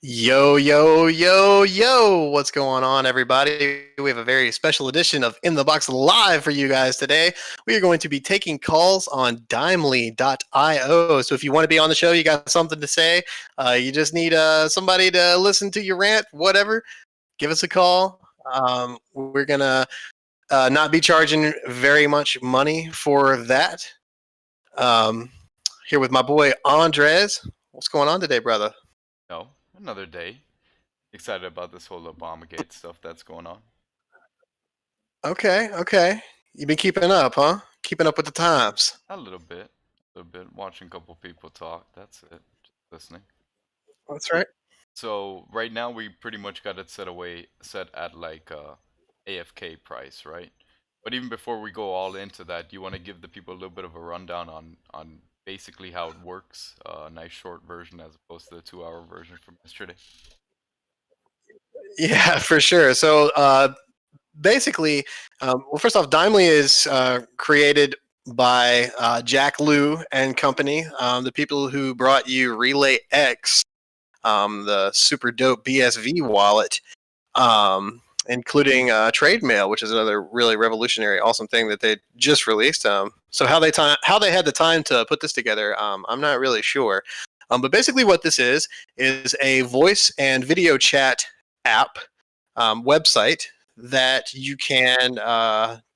Yo, yo, yo, yo, what's going on, everybody? We have a very special edition of In the Box Live for you guys today. We are going to be taking calls on Dimely.io. So if you want to be on the show, you got something to say, you just need somebody to listen to your rant, whatever, give us a call. We're going to not be charging very much money for that. Um, Here with my boy Andres. What's going on today, brother? No, another day. Excited about this whole Obamagate stuff that's going on. Okay, okay. You've been keeping up, huh? Keeping up with the times. A little bit. Watching a couple people talk. That's it. Just listening. That's right. So right now we pretty much got it set at like AFK price, right? But even before we go all into that, do you want to give the people a little bit of a rundown on basically how it works? A nice short version as opposed to the 2 hour version from yesterday. Yeah, for sure. So basically, well, first off, Dimely is created by Jack Liu and company, the people who brought you Relay X, the super dope BSV wallet, including Trade Mail, which is another really revolutionary, awesome thing that they just released. So how they had the time to put this together, I'm not really sure. But basically, what this is a voice and video chat app website that you can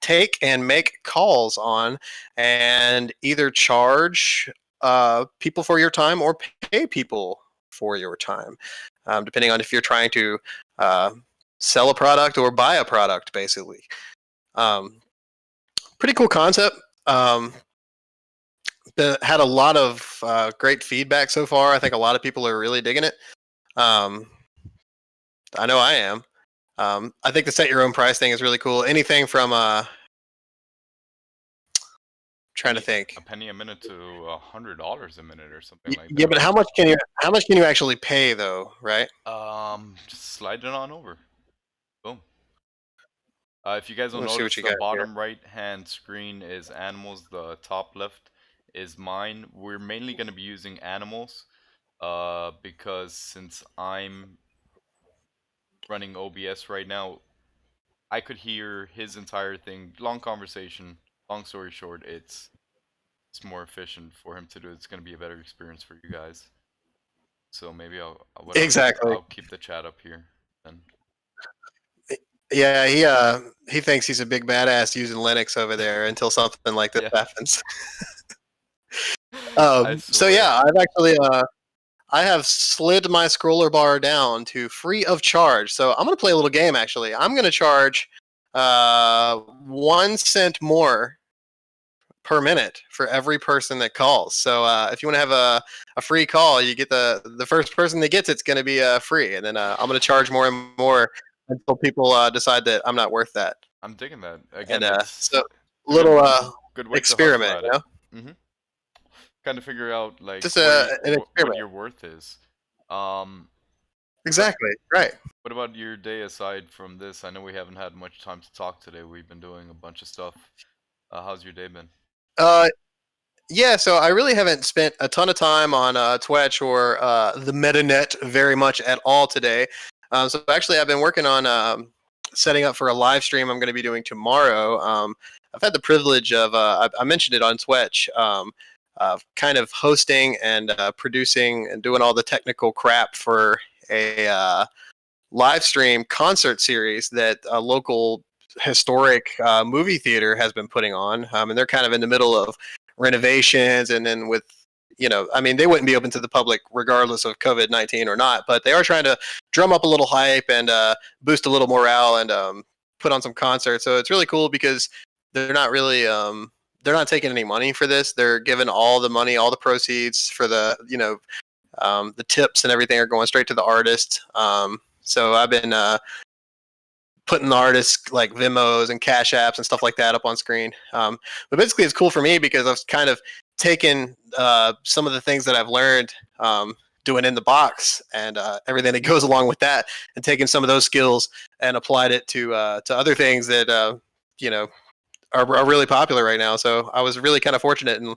take and make calls on, and either charge people for your time or pay people for your time, depending on if you're trying to uh, sell a product or buy a product, basically. Um, Pretty cool concept. Had a lot of great feedback so far. I think a lot of people are really digging it. Um, I know I am. I think the set your own price thing is really cool. Anything from trying to think. A penny a minute to $100 a minute or something like Yeah, that, but right? how much can you actually pay though, right? Just slide it on over. Boom. If you guys don't Let's see notice, what you the got here. bottom right hand screen is animals. The top left is mine. We're mainly going to be using animals because since I'm running OBS right now, I could hear his entire thing. Long conversation. Long story short, it's more efficient for him to do. It's going to be a better experience for you guys. So maybe what I'll do is Exactly. I'll keep the chat up here then. Yeah, he thinks he's a big badass using Linux over there until something like this Yeah, happens. I So swear. yeah, I have slid my scroller bar down to free of charge. So I'm gonna play a little game. Actually, I'm gonna charge 1 cent more per minute for every person that calls. So if you want to have a free call, you get the first person that gets it's going to be free, and then I'm going to charge more and more until people decide that I'm not worth that. I'm digging that. And Again, it's so a good little good way to hustle experiment, at you it. know, hmm Kind of figure out like just an what experiment. your worth is. Um, but Exactly right. what about your day aside from this? I know we haven't had much time to talk today. We've been doing a bunch of stuff. How's your day been? Uh, yeah, so I really haven't spent a ton of time on Twitch or the MetaNet very much at all today. So actually, I've been working on setting up for a live stream I'm going to be doing tomorrow. I've had the privilege of I mentioned it on Twitch, kind of hosting and producing and doing all the technical crap for a live stream concert series that a local historic movie theater has been putting on, and they're kind of in the middle of renovations, and then with I mean, they wouldn't be open to the public regardless of COVID-19 or not, but they are trying to drum up a little hype and boost a little morale and put on some concerts. So it's really cool because they're not really they're not taking any money for this. They're giving all the money, all the proceeds for the tips and everything are going straight to the artist. So I've been putting the artists like Vimos and Cash Apps and stuff like that up on screen. But basically, it's cool for me because I've kind of taken some of the things that I've learned doing in the box and everything that goes along with that, and taken some of those skills and applied it to other things that you know are really popular right now. So I was really kind of fortunate and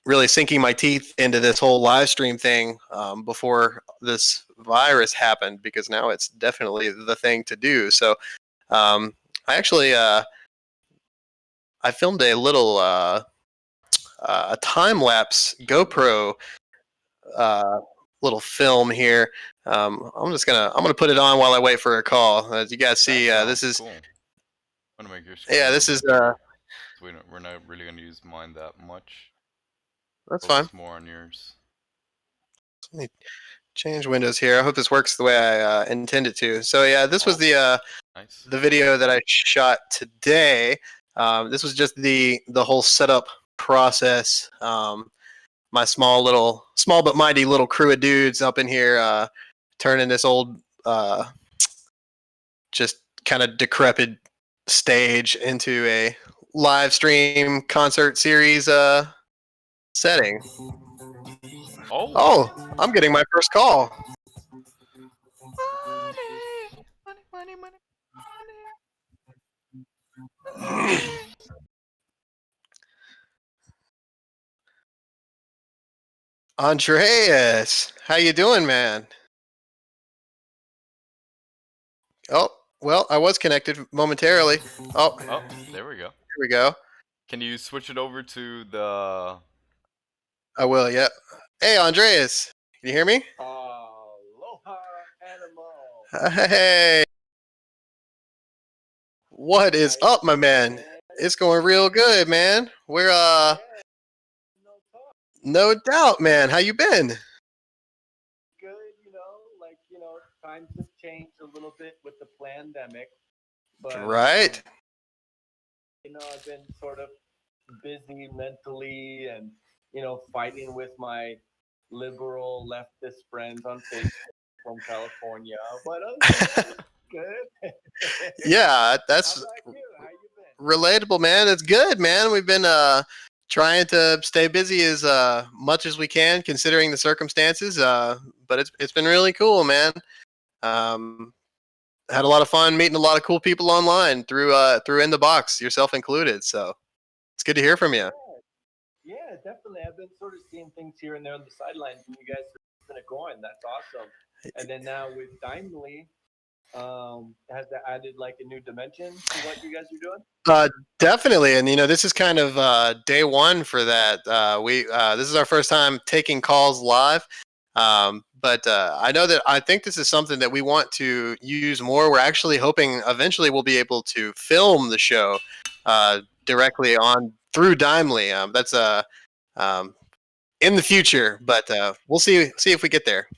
really sinking my teeth into this whole live stream thing before this virus happened, because now it's definitely the thing to do. So um, I actually I filmed a little a time lapse GoPro uh, little film here. I'm gonna put it on while I wait for a call. As you guys That see, this sounds is cool. I'm gonna make your screen yeah, a this little is bit bigger. So we're not really gonna use mine that much. that's fine. Focus more on yours. Let me change windows here. I hope this works the way I intend it to. So yeah, this was Oh, nice. the video that I shot today. This was just the whole setup process. My small but mighty little crew of dudes up in here turning this old just kind of decrepit stage into a live stream concert series setting. Oh, Oh, I'm getting my first call. money, money, money, money, money. Andreas, how you doing, man? Oh, well, I was connected momentarily. Oh, here Oh, there we go. we go. Can you switch it over to the? I will, yeah. Hey, Andreas, can you hear me? Aloha, animal. Hey, what is How you up, my doing, man? man? It's going real good, man. We're Yeah, no talk. no doubt, man. How you been? Good, times have changed a little bit with the pandemic, but Right. I've been sort of busy mentally and fighting with my liberal leftist friends on Facebook from California. But good. Yeah, How that's about you? How you been? relatable, man. It's good, man. We've been trying to stay busy as much as we can, considering the circumstances. But it's been really cool, man. Um, had a lot of fun meeting a lot of cool people online through InTheBox, yourself included. So it's good to hear from you. Yeah, definitely. I've been sort of seeing things here and there on the sidelines, and you guys are keeping it going. That's awesome. And then now with Dimely, has that added like a new dimension to what you guys are doing? Uh, Definitely, and this is kind of day one for that. We This is our first time taking calls live, but I think this is something that we want to use more. We're actually hoping eventually we'll be able to film the show directly on through Dimely. That's um, in the future, but we'll see if we get there.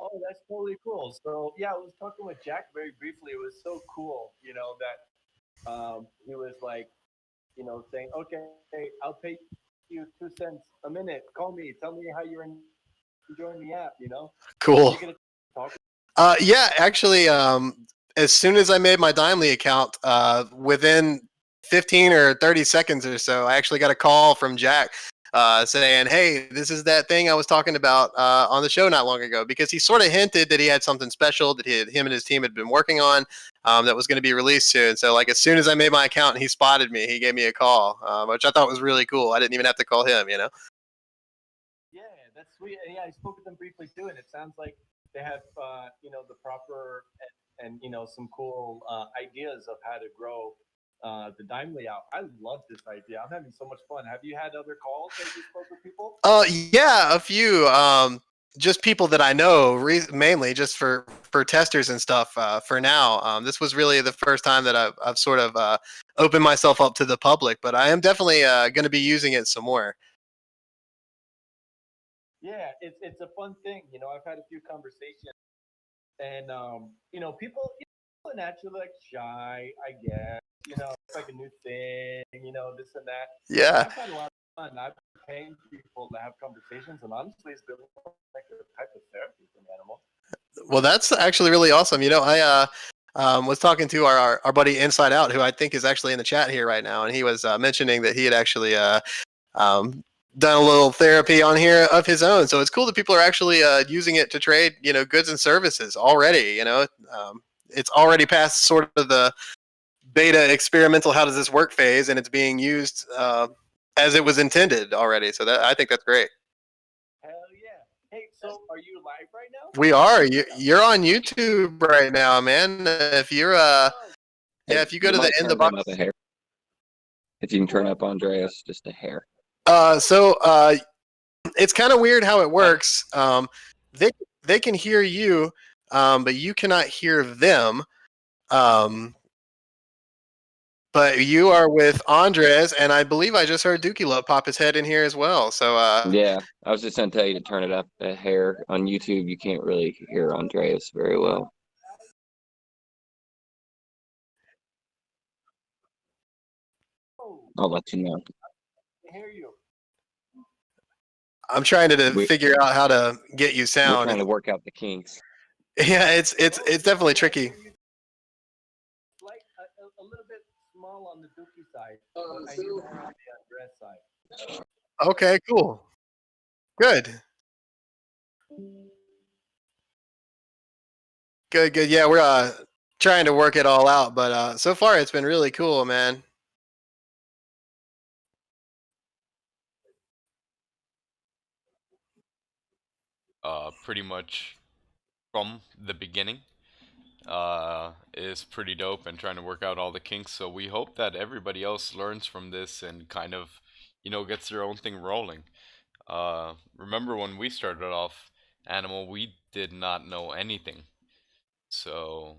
Oh, that's totally cool. So yeah, I was talking with Jack very briefly. It was so cool, that he was like, saying, "Okay, I'll pay you 2 cents a minute. Call me. Tell me how you're enjoying the app." Did Cool. you get to talk? Yeah, actually, as soon as I made my Dimely account, within 15 or 30 seconds or so, I actually got a call from Jack saying, "Hey, this is that thing I was talking about on the show not long ago." Because he sort of hinted that he had something special that him and his team had been working on that was going to be released soon. So, like, as soon as I made my account and he spotted me, he gave me a call, which I thought was really cool. I didn't even have to call him. Yeah, that's sweet. And yeah, I spoke with them briefly too, and it sounds like they have the proper and some cool ideas of how to grow the dime layout. I love this idea. I'm having so much fun. Have you had other calls that you spoke with people? Yeah, a few. Just people that I know, mainly just for testers and stuff. For now, this was really the first time that I've sort of opened myself up to the public, but I am definitely going to be using it some more. Yeah, it's a fun thing. I've had a few conversations, and people are naturally like shy, I guess. It's like a new thing. This and that. But Yeah. I've had a lot of fun. I've been paying people to have conversations, and honestly, it's been like a type of therapy for an animal. Well, that's actually really awesome. I was talking to our buddy Inside Out, who I think is actually in the chat here right now, and he was mentioning that he had actually um, done a little therapy on here of his own. So it's cool that people are actually using it to trade, goods and services already. It's already past sort of the beta experimental how does this work phase, and it's being used as it was intended already. So that I think that's great. Hell yeah. Hey, so are you live right now? We are. You're on YouTube right now, man. If you're Oh, yeah, Hey, if you go you to the might in the turn him box. up a hair. If you can turn up Andreas just a hair. So it's kind of weird how it works. They they can hear you, but you cannot hear them. Um, but you are with Andres, and I believe I just heard Dookie Love pop his head in here as well. So Yeah, I was just gonna tell you to turn it up a hair. On YouTube, you can't really hear Andreas very well. oh, I'll let you know. I hear you. I'm trying to We, figure out how to get you we're sound. trying to work out the kinks. Yeah, it's definitely tricky. Like a little bit small on the Dookie side, but I hear more on the Andres side. Okay, cool, good, good. Yeah, we're trying to work it all out, but so far it's been really cool, man. Pretty much from the beginning is pretty dope and trying to work out all the kinks. So we hope that everybody else learns from this and kind of, gets their own thing rolling. Remember when we started off Animal, we did not know anything. So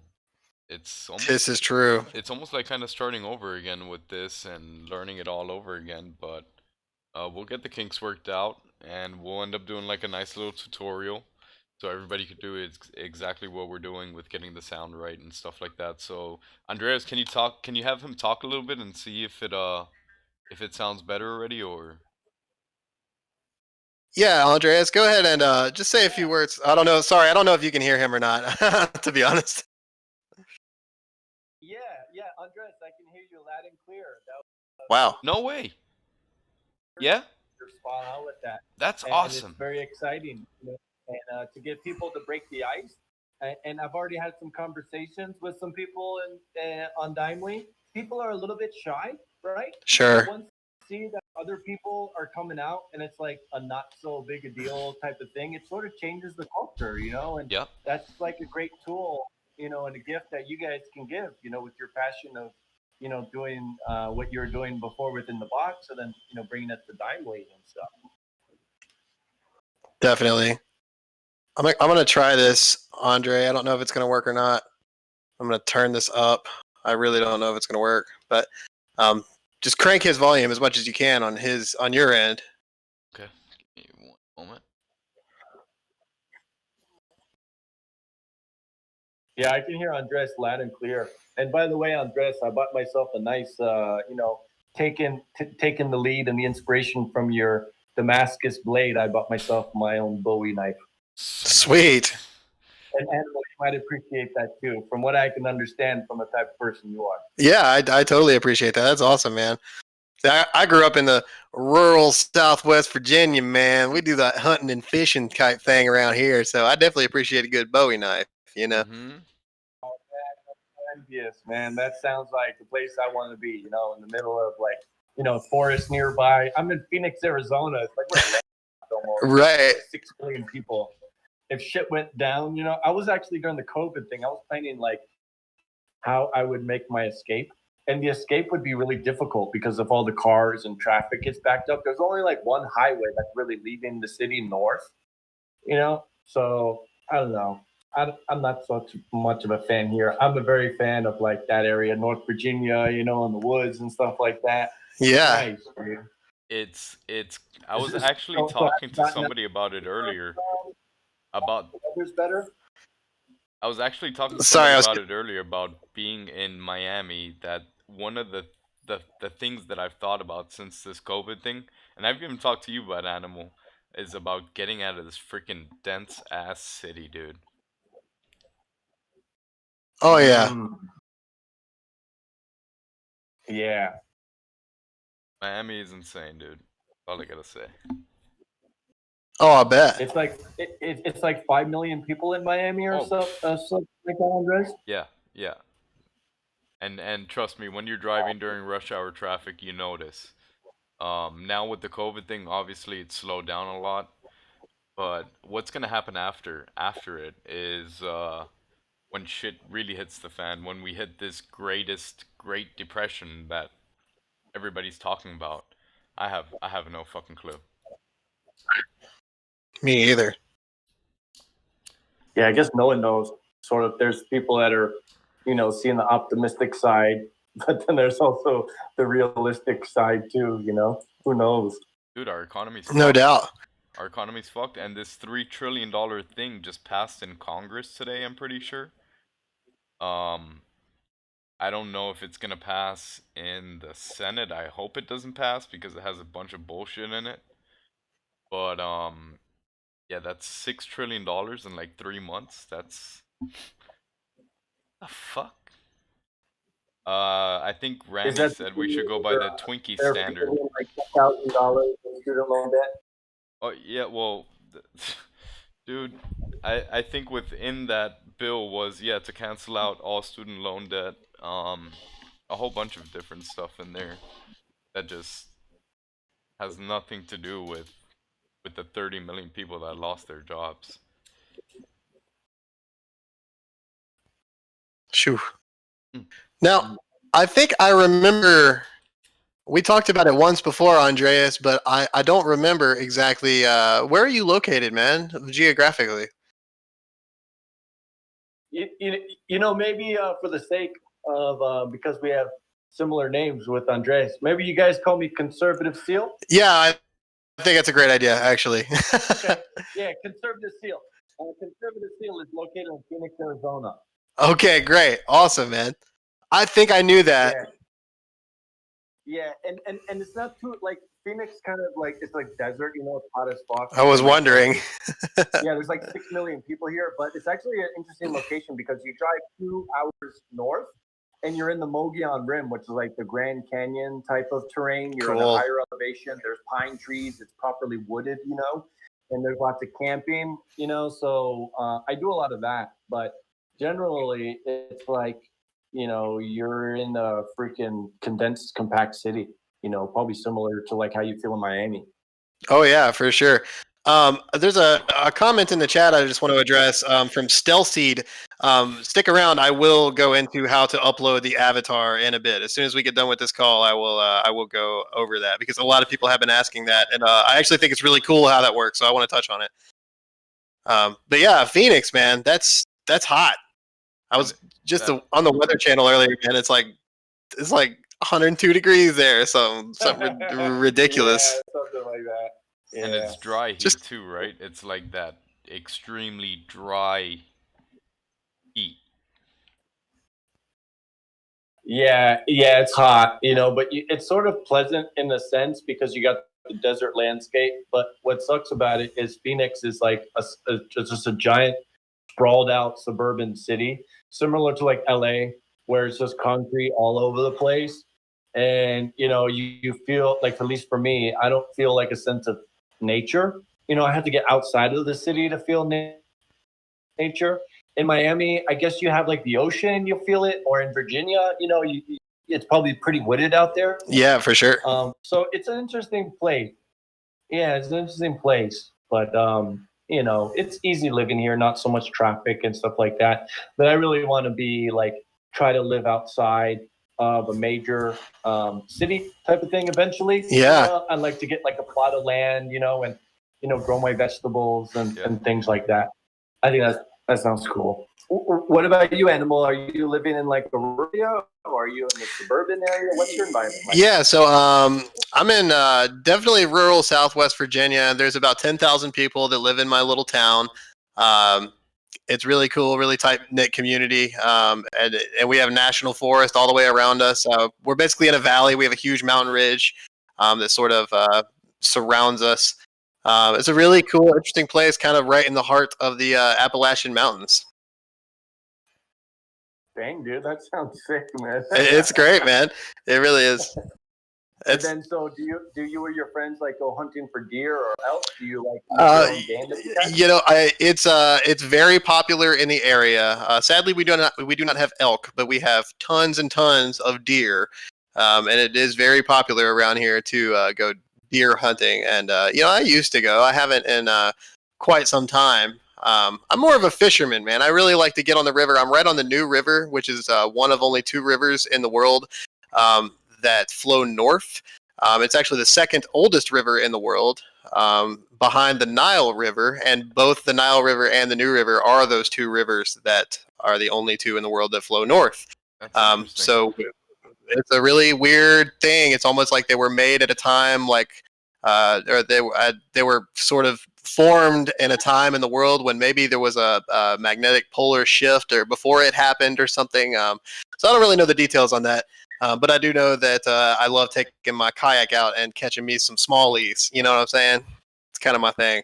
it's This is true. almost like kind of starting over again with this and learning it all over again, but we'll get the kinks worked out and we'll end up doing like a nice little tutorial so everybody could do exactly what we're doing with getting the sound right and stuff like that. So Andreas, can you have him talk a little bit and see if it sounds better already, or Yeah, Andreas, go ahead and just say a few words. I don't know. Sorry, I don't know if you can hear him or not. To be honest. Yeah, yeah, Andres, I can hear you loud and clear. Wow. no way? Yeah, You're spot on with that. that's And awesome. it's very exciting. And to get people to break the ice. And I've already had some conversations with some people on Dimely. People are a little bit shy, right? Sure. But once you see that other people are coming out and it's like a not so big a deal type of thing, it sort of changes the culture, And Yep. that's like a great tool, and a gift that you guys can give, with your passion of, doing what you were doing before within the box, and then, bringing it to Dimely and stuff. Definitely. I'm gonna try this, Andre. I don't know if it's gonna work or not. I'm gonna turn this up. I really don't know if it's gonna work, but just crank his volume as much as you can on your end. Okay, give me one moment. Yeah, I can hear Andres loud and clear. And by the way, Andres, I bought myself a nice, taking the lead and the inspiration from your Damascus blade. I bought myself my own Bowie knife. Sweet. And Animal, you might appreciate that too, from what I can understand from the type of person you are. Yeah, I totally appreciate that. That's awesome, man. I grew up in the rural Southwest Virginia, man. We do that hunting and fishing type thing around here, so I definitely appreciate a good Bowie knife. Mm-hmm. Oh, man, envious, man. That sounds like the place I want to be, in the middle of forest nearby. I'm in Phoenix, Arizona. It's like we're almost Right. 6 million people. If shit went down, I was actually during the COVID thing, I was planning like how I would make my escape. And the escape would be really difficult because of all the cars and traffic gets backed up. There's only like one highway that's really leaving the city north, So I don't know. I'm not such much of a fan here. I'm a very fan of like that area, North Virginia, in the woods and stuff like that. Yeah. Nice, dude. It's. I was actually talking to somebody about it earlier. About. Weather's better. I was actually talking to Sorry, somebody I was. about it earlier about being in Miami. That one of the things that I've thought about since this COVID thing, and I've even talked to you about Animal, is about getting out of this freaking dense ass city, dude. Oh yeah. Yeah. Miami is insane, dude. All I gotta say. Oh, I bet. It's like it's like 5 million people in Miami or something like that, Andres. Yeah, yeah. And trust me, when you're driving during rush hour traffic, you notice. Now with the COVID thing, obviously it's slowed down a lot. But what's gonna happen after it is when shit really hits the fan, when we hit this Great Depression that everybody's talking about. I have no fucking clue. Me either. Yeah, I guess no one knows. Sort of, there's people that are, seeing the optimistic side, but then there's also the realistic side too. Who knows? Dude, our economy's No fucked. doubt. Our economy's fucked, and this $3 trillion thing just passed in Congress today. I'm pretty sure. Um, I don't know if it's gonna pass in the Senate. I hope it doesn't pass because it has a bunch of bullshit in it. But yeah, that's $6 trillion in like 3 months. That's the fuck. I think Is Randy that said we should go by the Twinkie they're standard. forgiving like $10,000 in student loan debt? Oh yeah, well, dude, I think within that bill was, yeah, to cancel out all student loan debt. A whole bunch of different stuff in there that just has nothing to do with the 30 million people that lost their jobs. Shoo. Mm. Now, I think I remember we talked about it once before, Andreas, but I don't remember exactly where are you located, man, geographically? Maybe for the sake of because we have similar names with Andres, maybe you guys call me Conservative Seal. Yeah, I think that's a great idea, actually. Okay. Yeah, Conservative Seal. Conservative Seal is located in Phoenix, Arizona. Okay, great. Awesome, man. I think I knew that. Yeah, and it's not too like Phoenix, kind of like it's like desert, it's hot as fuck. I was And, like, wondering. yeah, there's like 6 million people here, but it's actually an interesting location because you drive 2 hours north and you're in the Mogollon Rim, which is like the Grand Canyon type of terrain. You're at a Cool. higher elevation. There's pine trees. It's properly wooded, and there's lots of camping, So I do a lot of that, but generally it's like, you're in a freaking condensed, compact city. Probably similar to like how you feel in Miami. Oh yeah, for sure. There's a comment in the chat I just want to address from Stelseed. Stick around. I will go into how to upload the avatar in a bit. As soon as we get done with this call, I will go over that because a lot of people have been asking that, and I actually think it's really cool how that works. So I want to touch on it. But yeah, Phoenix, man, that's hot. I was just on the Weather Channel earlier, and it's like 102 degrees there, something ridiculous. Yeah, something like that. Yeah. And it's dry heat Just- too, right? It's like that extremely dry heat. Yeah, it's hot, but it's sort of pleasant in a sense because you got the desert landscape. But what sucks about it is Phoenix is like just a giant, sprawled out suburban city, similar to like LA, where it's just concrete all over the place. And, you feel like, at least for me, I don't feel like a sense of nature. I have to get outside of the city to feel nature. In Miami, I guess you have like the ocean, you'll feel it, or in Virginia, it's probably pretty wooded out there. Yeah, for sure. So it's an interesting place. Yeah, it's an interesting place, but it's easy living here, not so much traffic and stuff like that. But I really want to be like try to live outside of a major city type of thing eventually. Yeah. I'd like to get like a plot of land, and grow my vegetables and things like that. I think that sounds cool. What about you, Animal? Are you living in like a rural area, or are you in the suburban area? What's your environment like? Yeah, so I'm in definitely rural Southwest Virginia. There's about 10,000 people that live in my little town. It's really cool, really tight knit community, and we have national forest all the way around us. We're basically in a valley. We have a huge mountain ridge that sort of surrounds us. It's a really cool, interesting place, kind of right in the heart of the Appalachian Mountains. Dang, dude, that sounds sick, man. It's great, man. It really is. And then, so do you or your friends like go hunting for deer or elk? Do you like eat your own game that you catch? It's very popular in the area. Sadly, we do not have elk, but we have tons and tons of deer. and it is very popular around here to go deer hunting. And I used to go. I haven't in quite some time. I'm more of a fisherman, man. I really like to get on the river. I'm right on the New River, which is one of only 2 rivers in the world that flow north. It's actually the second oldest river in the world, behind the Nile River, and both the Nile River and the New River are those 2 rivers that are the only 2 in the world that flow north. That's interesting. So it's a really weird thing. It's almost like they were made at a time or they were sort of formed in a time in the world when maybe there was a magnetic polar shift or before it happened or something. So I don't really know the details on that. But I do know that I love taking my kayak out and catching me some smallies. You know what I'm saying? It's kind of my thing.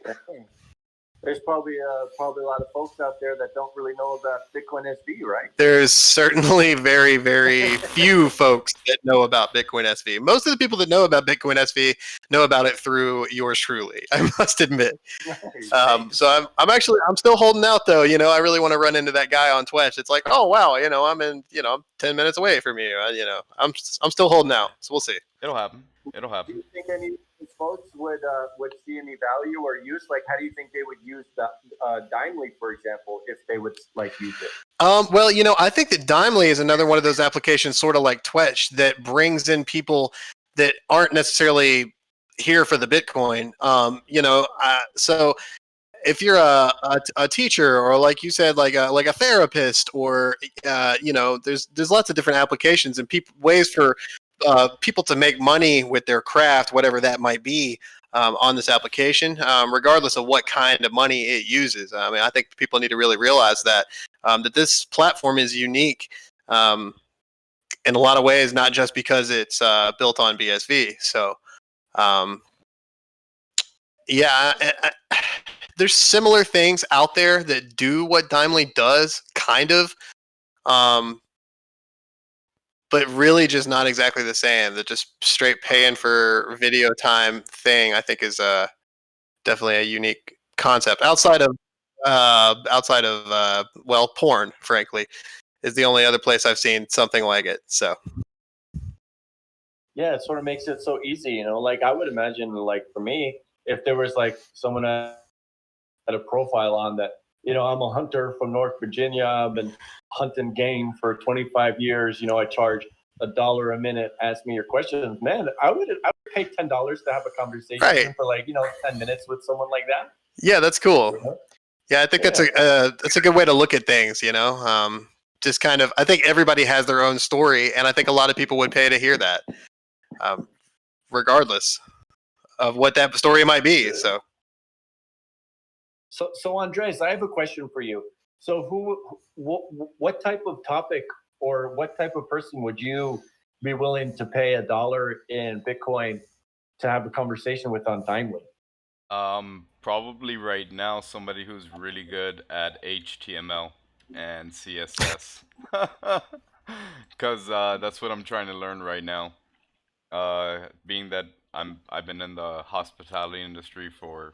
There's probably a lot of folks out there that don't really know about Bitcoin SV, right? There's certainly very, very few folks that know about Bitcoin SV. Most of the people that know about Bitcoin SV know about it through yours truly, I must admit. So I'm still holding out though. I really want to run into that guy on Twitch. It's like, oh wow, I'm 10 minutes away from you. I'm still holding out. So we'll see. It'll happen. Do you think any of these folks would see any value or use? Like, how do you think they would use the Dimely, for example, if they would use it? Well, I think that Dimely is another one of those applications, sort of like Twitch, that brings in people that aren't necessarily here for the Bitcoin. So if you're a teacher, or like you said, like a therapist, or there's lots of different applications and ways for people to make money with their craft, whatever that might be, on this application, regardless of what kind of money it uses. I mean, I think people need to really realize that this platform is unique in a lot of ways, not just because it's built on BSV. So, there's similar things out there that do what Dimely does, kind of. But really just not exactly the same. The just straight paying for video time thing, I think, is definitely a unique concept. Outside of porn, frankly, is the only other place I've seen something like it. So yeah, it sort of makes it so easy. Like I would imagine, like for me, if there was like someone had a profile on that, I'm a hunter from North Virginia. I've been hunting game for 25 years. I charge $1 a minute. Ask me your questions, man. I would pay $10 to have a conversation for 10 minutes with someone like that. Yeah, that's cool. Yeah, I think that's a good way to look at things. Just kind of, I think everybody has their own story, and I think a lot of people would pay to hear that, regardless of what that story might be. So Andres, I have a question for you. So what type of topic or what type of person would you be willing to pay $1 in Bitcoin to have a conversation with on Dimely? Probably right now somebody who's really good at HTML and CSS, because that's what I'm trying to learn right now. Being that I've been in the hospitality industry for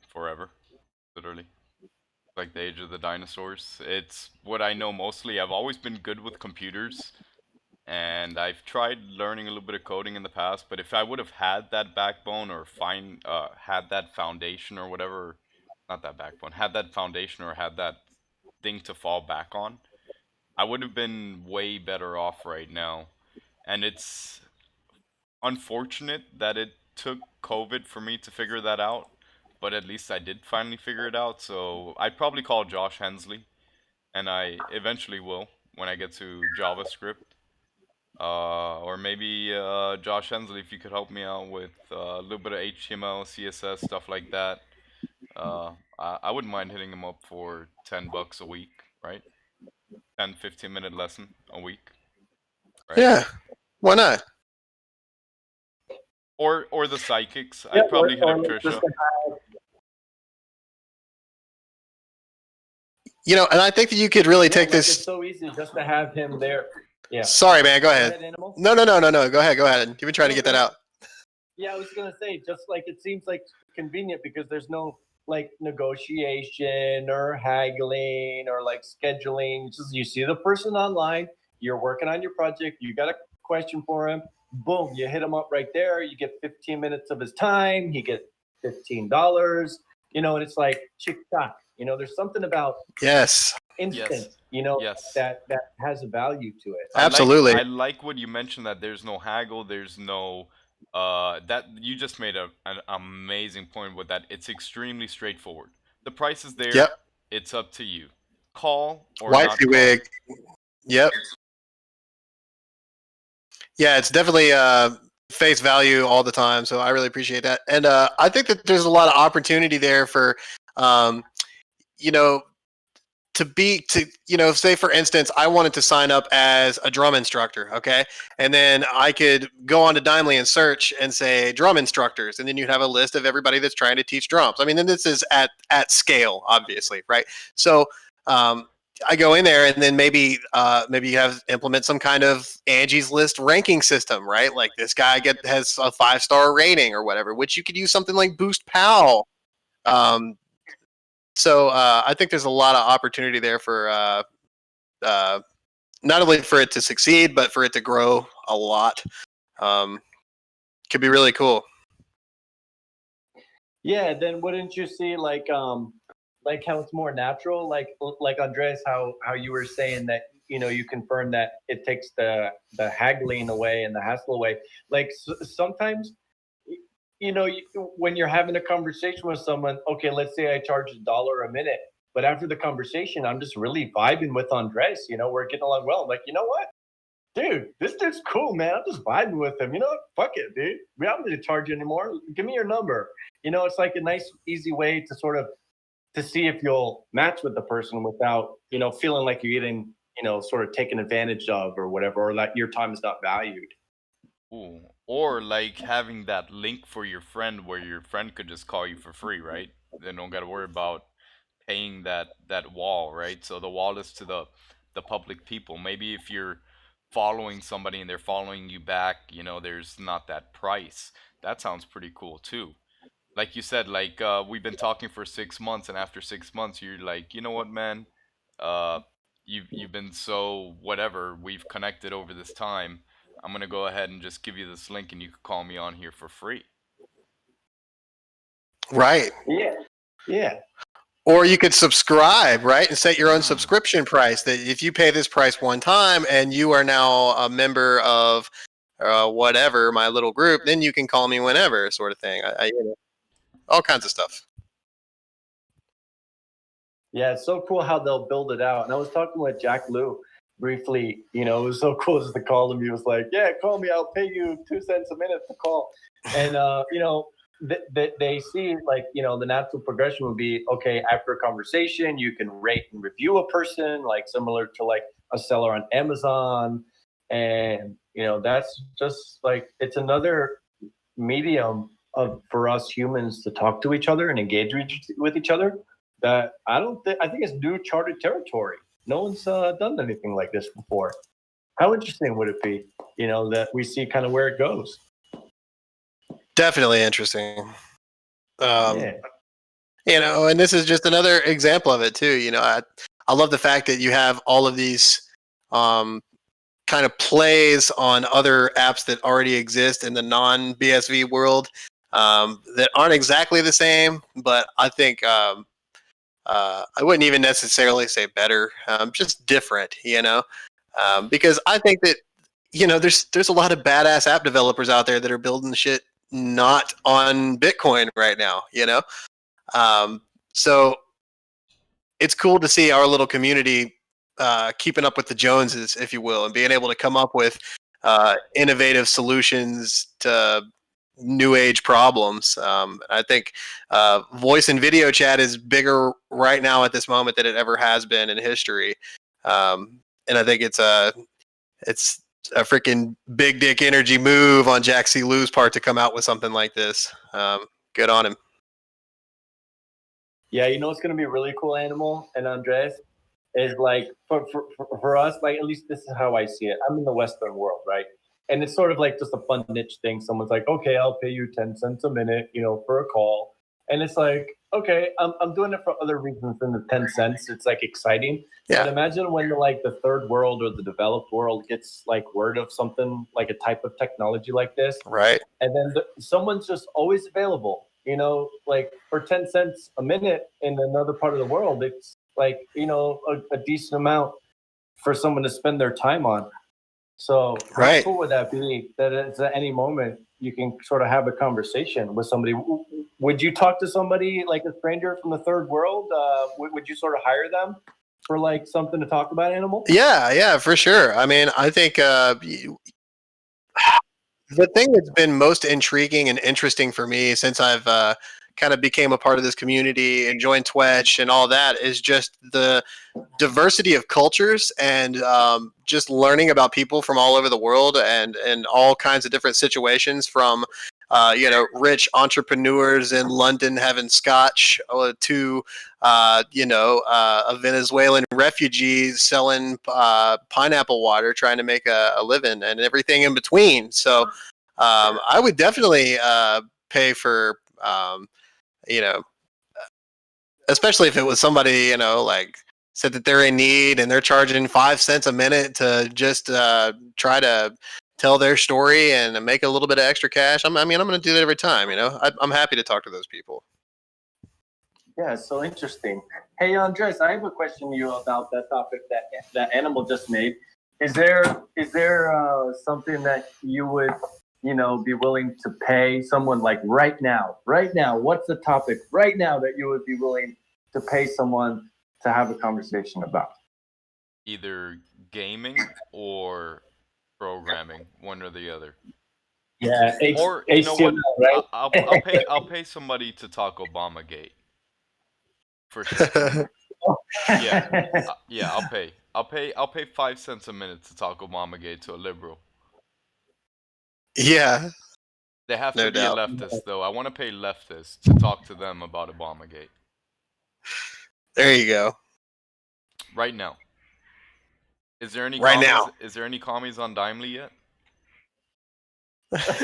forever, literally, like the age of the dinosaurs. It's what I know mostly. I've always been good with computers, and I've tried learning a little bit of coding in the past. But if I would have had that backbone, or had that foundation or whatever, not that backbone, had that foundation or had that thing to fall back on, I would have been way better off right now. And it's unfortunate that it took COVID for me to figure that out, but at least I did finally figure it out. So I'd probably call Josh Hensley, and I eventually will when I get to JavaScript. Or maybe Josh Hensley, if you could help me out with a little bit of HTML, CSS, stuff like that. I wouldn't mind hitting him up for $10 a week, right? 10, 15-minute lesson a week, right? Yeah, why not? Or the psychics. I'd probably hit up Trisha. And I think that you could really take this. It's so easy just to have him there. Yeah. Sorry, man. Go ahead. No. Go ahead. You've been trying to get that out. Yeah, I was gonna say, just like it seems like convenient because there's no like negotiation or haggling or like scheduling. Just you see the person online, you're working on your project, you got a question for him. Boom, you hit him up right there. You get 15 minutes of his time. He gets $15. You know, and it's like chick chock. You know, there's something about Yes, instant. Yes. You know, Yes. that has a value to it. absolutely. I like what you mentioned, that there's no haggle, there's no that you just made an amazing point with that. It's extremely straightforward. The price is there, Yep. it's up to you. Call or not Wifey call. wig. Yep. Yeah, it's definitely face value all the time. So I really appreciate that, and I think that there's a lot of opportunity there for, um, you know, say for instance, I wanted to sign up as a drum instructor, okay, and then I could go on to Dimely and search and say drum instructors, and then you'd have a list of everybody that's trying to teach drums. I mean, then this is at scale, obviously, right? So um, I go in there, and then maybe you have implement some kind of Angie's List ranking system, right? Like this guy has a 5-star rating or whatever, which you could use something like Boost Pal. So I think there's a lot of opportunity there for uh, not only for it to succeed, but for it to grow a lot. Could be really cool. Yeah, then wouldn't you see like how it's more natural, like Andres, how you were saying that, you know, you confirm that it takes the haggling away and the hassle away. Like sometimes, you know, when you're having a conversation with someone, okay, let's say I charge $1 a minute, but after the conversation, I'm just really vibing with Andres. You know, we're getting along well. I'm like, you know what? Dude, this dude's cool, man. I'm just vibing with him. You know what? Fuck it, dude. We don't need to charge you anymore. Give me your number. You know, it's like a nice, easy way to sort of to see if you'll match with the person without, you know, feeling like you're getting, you know, sort of taken advantage of or whatever, or that your time is not valued. Ooh. Or like having that link for your friend where your friend could just call you for free, right? They don't got to worry about paying that wall, right? So the wall is to the public people. Maybe if you're following somebody and they're following you back, you know, there's not that price. That sounds pretty cool too. Like you said, like we've been talking for 6 months, and after 6 months, you're like, you know what, man, uh, you've been so whatever. We've connected over this time. I'm gonna go ahead and just give you this link, and you can call me on here for free. Right. Yeah. Yeah. Or you could subscribe, right, and set your own subscription price. That if you pay this price one time and you are now a member of whatever my little group, then you can call me whenever, sort of thing. All kinds of stuff. Yeah, it's so cool how they'll build it out. And I was talking with Jack Lou briefly. You know, it was so cool just to call him. He was like, "Yeah, call me. I'll pay you 2 cents a minute to call." And you know, they see, like, you know, the natural progression would be, okay, after a conversation, you can rate and review a person, like similar to like a seller on Amazon. And you know, that's just like, it's another medium of for us humans to talk to each other and engage with each other that I think it's new charted territory. No one's done anything like this before. How interesting would it be, you know, that we see kind of where it goes? Definitely interesting. Yeah. You know, and this is just another example of it too. You know, I love the fact that you have all of these um, kind of plays on other apps that already exist in the non BSV world that aren't exactly the same, but I think I wouldn't even necessarily say better, just different. You know, because I think that, you know, there's a lot of badass app developers out there that are building shit not on Bitcoin right now. You know, so it's cool to see our little community keeping up with the Joneses, if you will, and being able to come up with innovative solutions to new age problems. I think voice and video chat is bigger right now at this moment than it ever has been in history, and I think it's a freaking big dick energy move on Jack C. Lou's part to come out with something like this. Good on him. Yeah, you know, it's going to be a really cool, Animal and Andres, is like for us, like, at least this is how I see it. I'm in the Western world, right? And it's sort of like just a fun niche thing. Someone's like, okay, I'll pay you 10 cents a minute, you know, for a call. And it's like, okay, I'm doing it for other reasons than the 10 cents. It's like exciting. Yeah. But imagine when the third world or the developed world gets like word of something like a type of technology like this, Right. and then someone's just always available. Like for 10 cents a minute in another part of the world, it's like a decent amount for someone to spend their time on. So how Right. cool would that be? That it's at any moment you can sort of have a conversation with somebody. Would you talk to somebody like a stranger from the third world? Would you sort of hire them for like something to talk about animals? Yeah, for sure. I mean, I think the thing that's been most intriguing and interesting for me since I've kind of became a part of this community and joined Twitch and all that is just the diversity of cultures and just learning about people from all over the world and all kinds of different situations from rich entrepreneurs in London having scotch to a Venezuelan refugee selling pineapple water trying to make a living and everything in between. So I would definitely pay for you know especially if it was somebody like said that they're in need and they're charging 5 cents a minute to just try to tell their story and make a little bit of extra cash. I'm going to do that every time. I'm happy to talk to those people. Yeah, it's so interesting. Hey, Andres, I have a question to you about that topic that Animal just made. Is there something that you would be willing to pay someone like right now? Right now, what's the topic right now that you would be willing to pay someone to have a conversation about? Either gaming or programming, one or the other. Yeah, Or you know what? HTML, right? I'll pay somebody to talk Obamagate for sure. Yeah, yeah. I'll pay 5 cents a minute to talk Obamagate to a liberal. Yeah, They have no to be a doubt. leftist though. I want to pay leftists to talk to them about Obamagate There you go. right now. Is there any Right commies? now. Is there any commies on Dimely yet? That's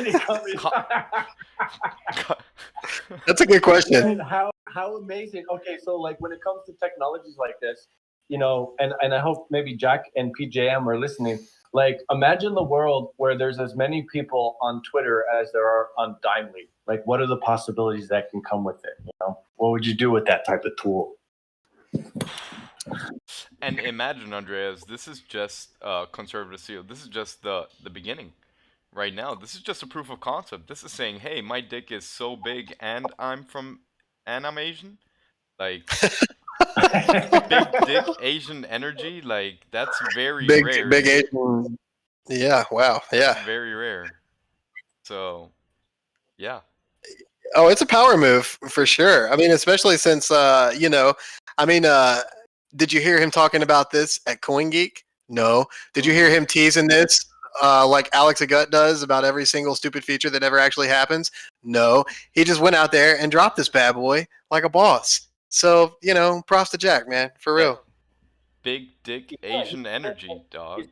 a good question. And how amazing. Okay, so like when it comes to technologies like this, and I hope maybe Jack and PJM are listening. Like imagine the world where there's as many people on Twitter as there are on Dimely. Like what are the possibilities that can come with it? What would you do with that type of tool? And imagine, Andreas, this is just conservative seal. This is just the beginning. Right now, this is just a proof of concept. This is saying, hey, my dick is so big and I'm Asian. Like big dick Asian energy, like that's very Big rare. big Asian. Yeah, wow. That's Yeah. very rare. So, yeah. Oh, it's a power move for sure. I mean, especially since I mean, did you hear him talking about this at CoinGeek? No. Did you hear him teasing this like Alex Agut does about every single stupid feature that ever actually happens? No. He just went out there and dropped this bad boy like a boss. So, props to Jack, man, for That real. big dick Asian energy, dog.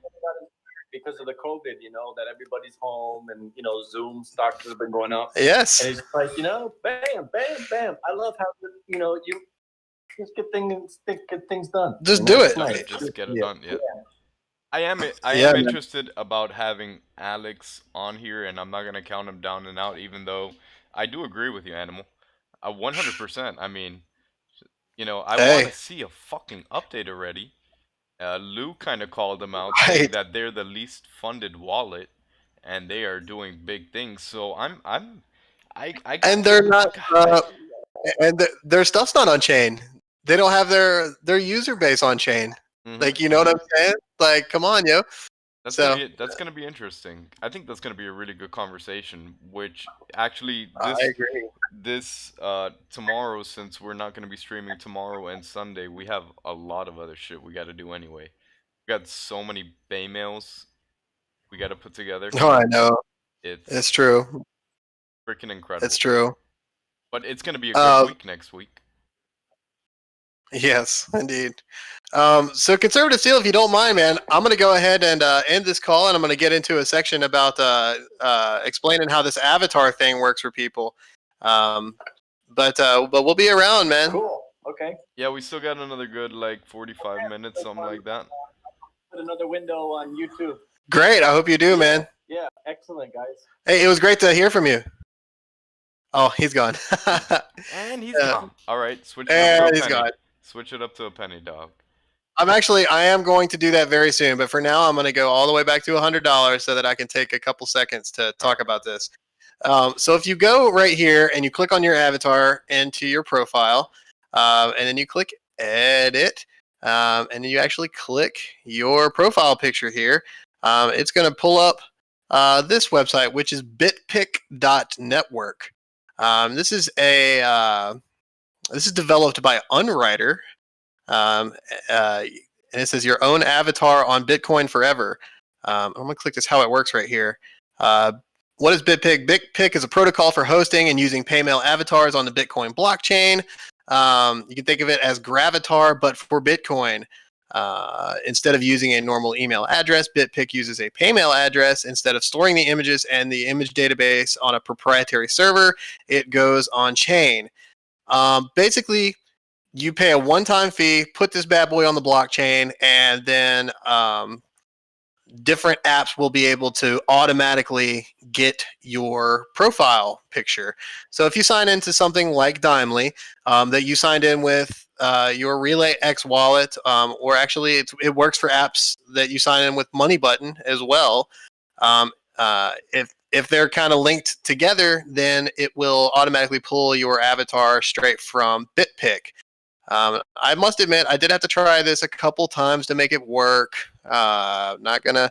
Because of the COVID, that everybody's home and Zoom stocks have been going up. Yes. And it's like, bam, bam, bam. I love how you just get things done. Just do it. Nice. Just get it done. Yeah. I am Yeah, man. interested about having Alex on here, and I'm not gonna count him down and out, even though I do agree with you, Animal. 100%. I mean, I want to Hey, see a fucking update already. Lou kind of called them out, saying right. that they're the least funded wallet, and they are doing big things. So I got And they're I not got hype. and their stuff's not on chain. They don't have their user base on chain. Hmm. Like, you know what I'm saying? Like, come on, yo. So That's gonna be interesting. I think that's gonna be a really good conversation. Which actually I agree. this tomorrow, since we're not gonna be streaming tomorrow and Sunday, we have a lot of other shit we got to do anyway. We got so many bay mails we got to put together. No, I know. It's It's true. freaking It's incredible. true. But it's gonna be a good Uh, week next week. yes, indeed. So conservative seal, if you don't mind, man, I'm gonna go ahead and end this call, and I'm gonna get into a section about explaining how this avatar thing works for people. Um, But we'll be around, man. Cool. Okay. Yeah, we still got another good like 45 minutes, something like that. Put another window on YouTube. Great. I hope you do, man. Yeah. Excellent, guys. Hey, it was great to hear from you. Oh, he's gone. And he's gone. All right, switch it up And to a he's penny. gone. Switch it up to a penny, dog. I am going to do that very soon, but for now, I'm going to go all the way back to $100 so that I can take a couple seconds to talk about this. So if you go right here and you click on your avatar into your profile, and then you click edit, and then you actually click your profile picture here, it's going to pull up this website, which is bitpick.network. This is developed by Unwriter. Um, and it says your own avatar on Bitcoin forever. I'm going to click this how it works right here. What is BitPick? BitPick is a protocol for hosting and using paymail avatars on the Bitcoin blockchain. You can think of it as Gravatar, but for Bitcoin. Instead of using a normal email address, BitPick uses a paymail address. Instead of storing the images and the image database on a proprietary server, it goes on chain. Basically, you pay a one-time fee, put this bad boy on the blockchain, and then different apps will be able to automatically get your profile picture. So if you sign into something like Dimely, that you signed in with your Relay X wallet, or actually it works for apps that you sign in with Money Button as well. If they're kind of linked together, then it will automatically pull your avatar straight from BitPick. I must admit, I did have to try this a couple times to make it work. Not gonna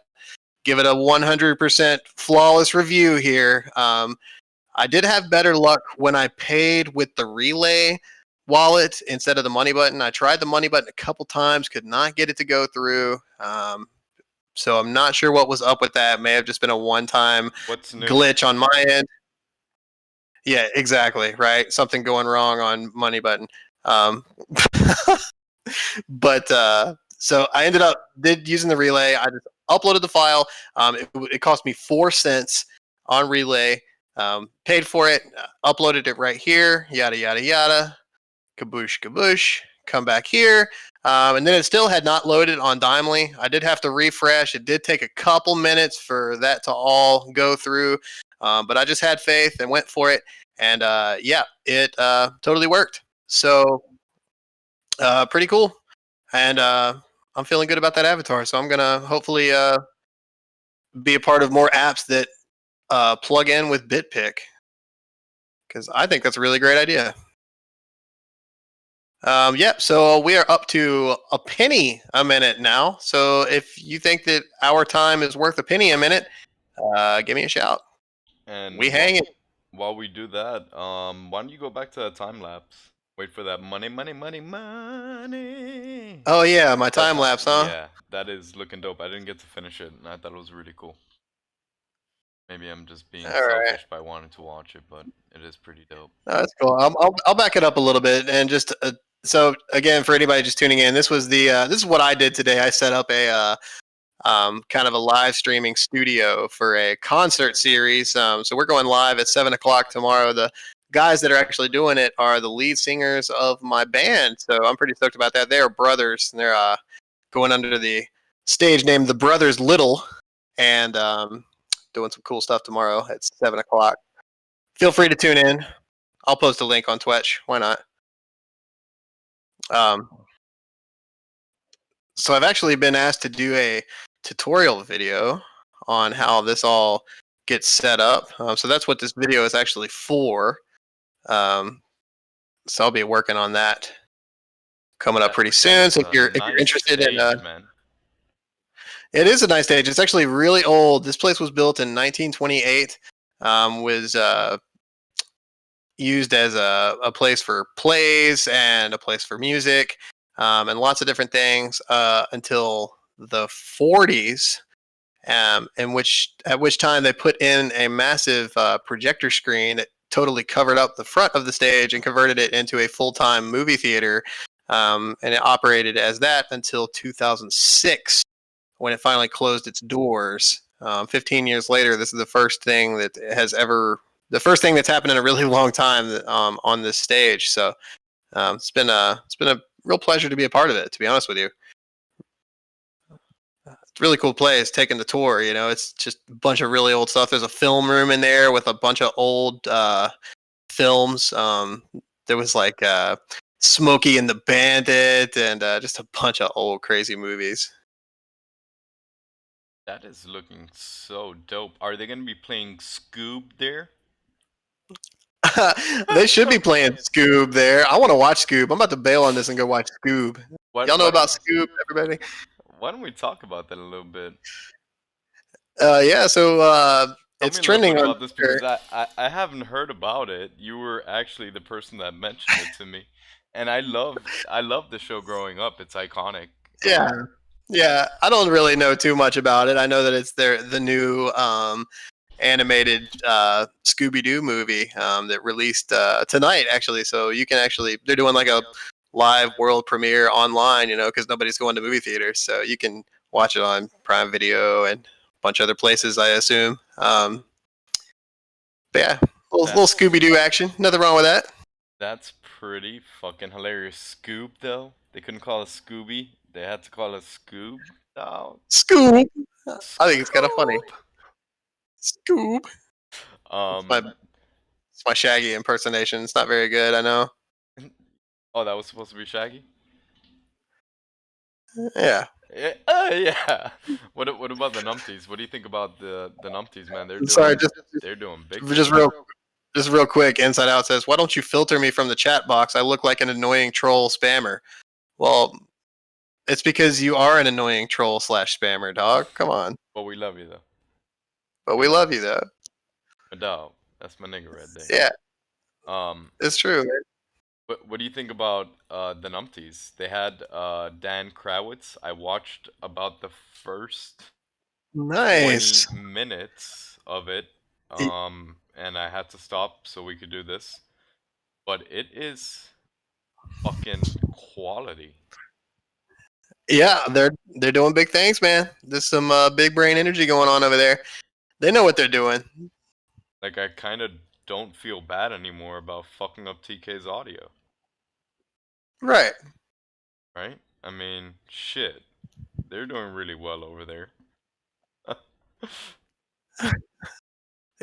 give it a 100% flawless review here. I did have better luck when I paid with the Relay wallet instead of the Money Button. I tried the Money Button a couple times, could not get it to go through. So I'm not sure what was up with that. It may have just been a one-time glitch on my end. Yeah, exactly. Right, something going wrong on Money Button. But so I ended up using the Relay. I just uploaded the file. It cost me 4 cents on Relay. Paid for it. Uploaded it right here. Yada yada yada. Kaboosh kaboosh. Come back here. And then it still had not loaded on Dimely. I did have to refresh. It did take a couple minutes for that to all go through. But I just had faith and went for it. And yeah, it totally worked. So pretty cool. And I'm feeling good about that avatar. So I'm going to hopefully be a part of more apps that plug in with BitPick. Because I think that's a really great idea. Yep, so we are up to a penny a minute now. So if you think that our time is worth a penny a minute, give me a shout. And we hang it. While we do that, why don't you go back to that time lapse? Wait for that money. Oh yeah, my time lapse, huh? Yeah, that is looking dope. I didn't get to finish it, and I thought it was really cool. Maybe I'm just being selfish by wanting to watch it, but it is pretty dope. No, that's cool. I'll back it up a little bit and just so again for anybody just tuning in, this is what I did today. I set up a kind of a live streaming studio for a concert series. So we're going live at 7:00 tomorrow. The guys that are actually doing it are the lead singers of my band, so I'm pretty stoked about that. They are brothers, and they're going under the stage name The Brothers Little, and doing some cool stuff tomorrow at 7:00. Feel free to tune in. I'll post a link on Twitch. Why not? So I've actually been asked to do a tutorial video on how this all gets set up. So that's what this video is actually for. So I'll be working on that coming up pretty soon. So if you're interested in, it is a nice stage. It's actually really old. This place was built in 1928. Was used as a place for plays and a place for music, and lots of different things until the 40s. At which time they put in a massive projector screen that totally covered up the front of the stage and converted it into a full-time movie theater. And it operated as that until 2006, when it finally closed its doors. 15 years later, this is the first thing that has ever the first thing that's happened in a really long time on this stage. So it's been a real pleasure to be a part of it. To be honest with you, it's a really cool place. Taking the tour, you know, it's just a bunch of really old stuff. There's a film room in there with a bunch of old films. There was like Smokey and the Bandit, and just a bunch of old crazy movies. That is looking so dope. Are they gonna be playing Scoob there? They should be playing Scoob there. I want to watch Scoob. I'm about to bail on this and go watch Scoob. What Y'all know what about Scoob, everybody? why don't we talk about that a little bit? Yeah, so Tell it's me a little bit trending on about this Twitter. because I haven't heard about it. You were actually the person that mentioned it to me. And I love the show growing up. It's iconic. Yeah, yeah. I don't really know too much about it. I know that it's the new animated Scooby Doo movie that released tonight, actually. So you can actually they're doing like a live world premiere online, you know, because nobody's going to movie theaters, so you can watch it on Prime Video and a bunch of other places, I assume. But yeah, little That's Scooby Doo action. Nothing wrong with that. that's pretty fucking hilarious. Scoob though? They couldn't call us Scooby. They had to call us Scoob. Oh, Scoob. I think it's kind of funny. Scoob. Scoob. It's my Um. it's my Shaggy impersonation. It's not very good, I know. Oh, that was supposed to be Shaggy. Yeah. Yeah. Yeah. What about the numpties? What do you think about the numpties, man? Sorry, They're doing big just things. real quick. Inside Out says, "Why don't you filter me from the chat box? I look like an annoying troll spammer." Well, it's because you are an annoying troll slash spammer, dog. Come on. But we love you though. But we love you though. My dog. That's my nigga right there. Yeah, Um. it's true. Man. What do you think about the numpties? They had Dan Krawitz. I watched about the first 20 Nice. minutes of it. Y- And I had to stop so we could do this. But it is fucking quality. Yeah, they're doing big things, man. There's some big brain energy going on over there. They know what they're doing. Like I kind of don't feel bad anymore about fucking up TK's audio, Right. right? I mean, shit. They're doing really well over there.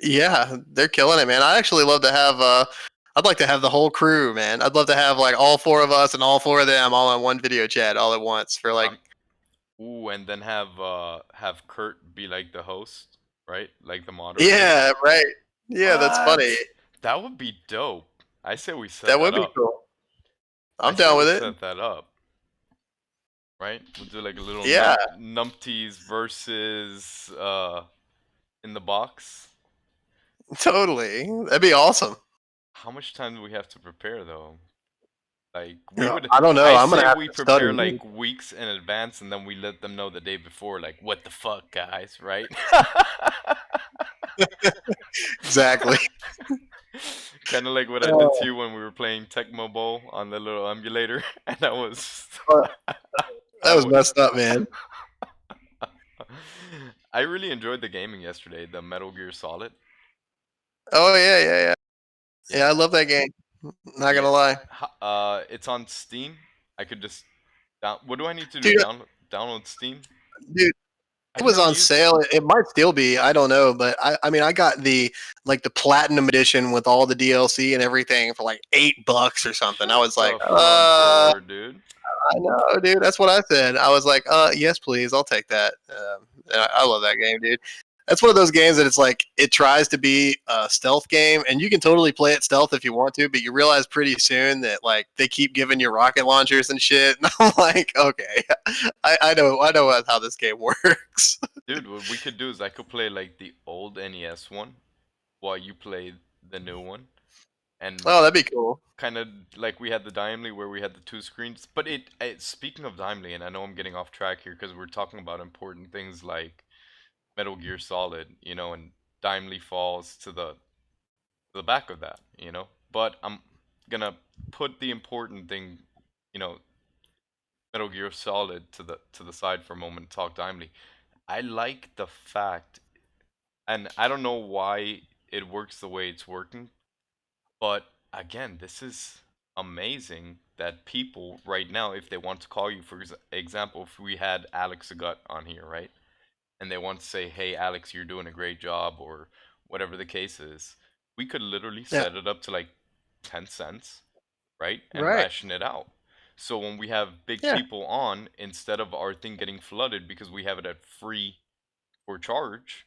Yeah, they're killing it, man. I actually love to have I'd like to have the whole crew, man. I'd love to have like all four of us and all four of them all on one video chat all at once for like Ooh, and then have Kurt be like the host, right? Like the moderator. yeah, right. Yeah, that's funny. What? That would be dope. I say we set That that would be up. cool. I I'm say down we with it. set that up, right? We'll do like a little Yeah, numpties versus in the box. totally. That'd be awesome. How much time do we have to prepare though? Like You we know, would I don't know. I I'm gonna say have we to study. prepare like weeks in advance and then we let them know the day before like what the fuck guys, right? Exactly. Kind of like what I did to you when we were playing Tecmo Bowl on the little emulator, and that was That was messed up, man. I really enjoyed the gaming yesterday, the Metal Gear Solid. Oh yeah, yeah, yeah. Yeah, Yeah, I love that game. Not yeah. gonna lie, It's on Steam. I could just What do I need to do? dude. Download Steam? Dude, it I've was never on used. sale. It might still be. I don't know, but I mean, I got the like the platinum edition with all the DLC and everything for like $8 or something. I Shut was like, the front door, dude. I know, dude. That's what I said. I was like, yes, please, I'll take that. And I love that game, dude. That's one of those games that it's like it tries to be a stealth game, and you can totally play it stealth if you want to, but you realize pretty soon that like they keep giving you rocket launchers and shit. And I'm like, okay, I know how this game works. Dude, what we could do is I could play like the old NES one while you play the new one, and Oh, that'd be cool. kind of like we had the Dimely where we had the two screens. But speaking of Dimely, and I know I'm getting off track here because we're talking about important things like Metal Gear Solid, and Dimely falls to the back of that, But I'm gonna put the important thing, you know, Metal Gear Solid to the side for a moment and talk Dimely. I like the fact, and I don't know why it works the way it's working. But again, this is amazing that people right now, if they want to call you, for example, if we had Alex Agut on here, right? And they want to say, hey, Alex, you're doing a great job, or whatever the case is, we could literally Yeah. set it up to like 10 cents, right? And Right. ration it out. So when we have big Yeah. people on, instead of our thing getting flooded because we have it at free for charge,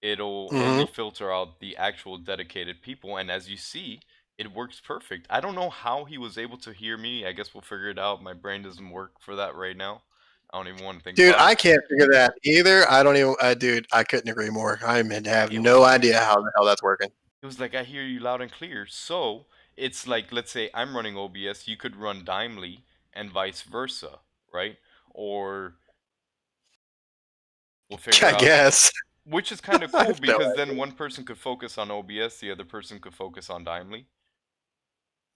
it'll only Hmm. filter out the actual dedicated people. And as you see, it works perfect. I don't know how he was able to hear me. I guess we'll figure it out. My brain doesn't work for that right now. I don't even want to think Dude, about I it. can't figure that either. I don't even. Dude, I couldn't agree more. I have It no was idea how the hell that's working. it was like I hear you loud and clear. So it's like, let's say I'm running OBS, you could run Dimely and vice versa, right? Or we'll figure I out, guess. which is kind of I cool have no because then idea. one person could focus on OBS, the other person could focus on Dimely.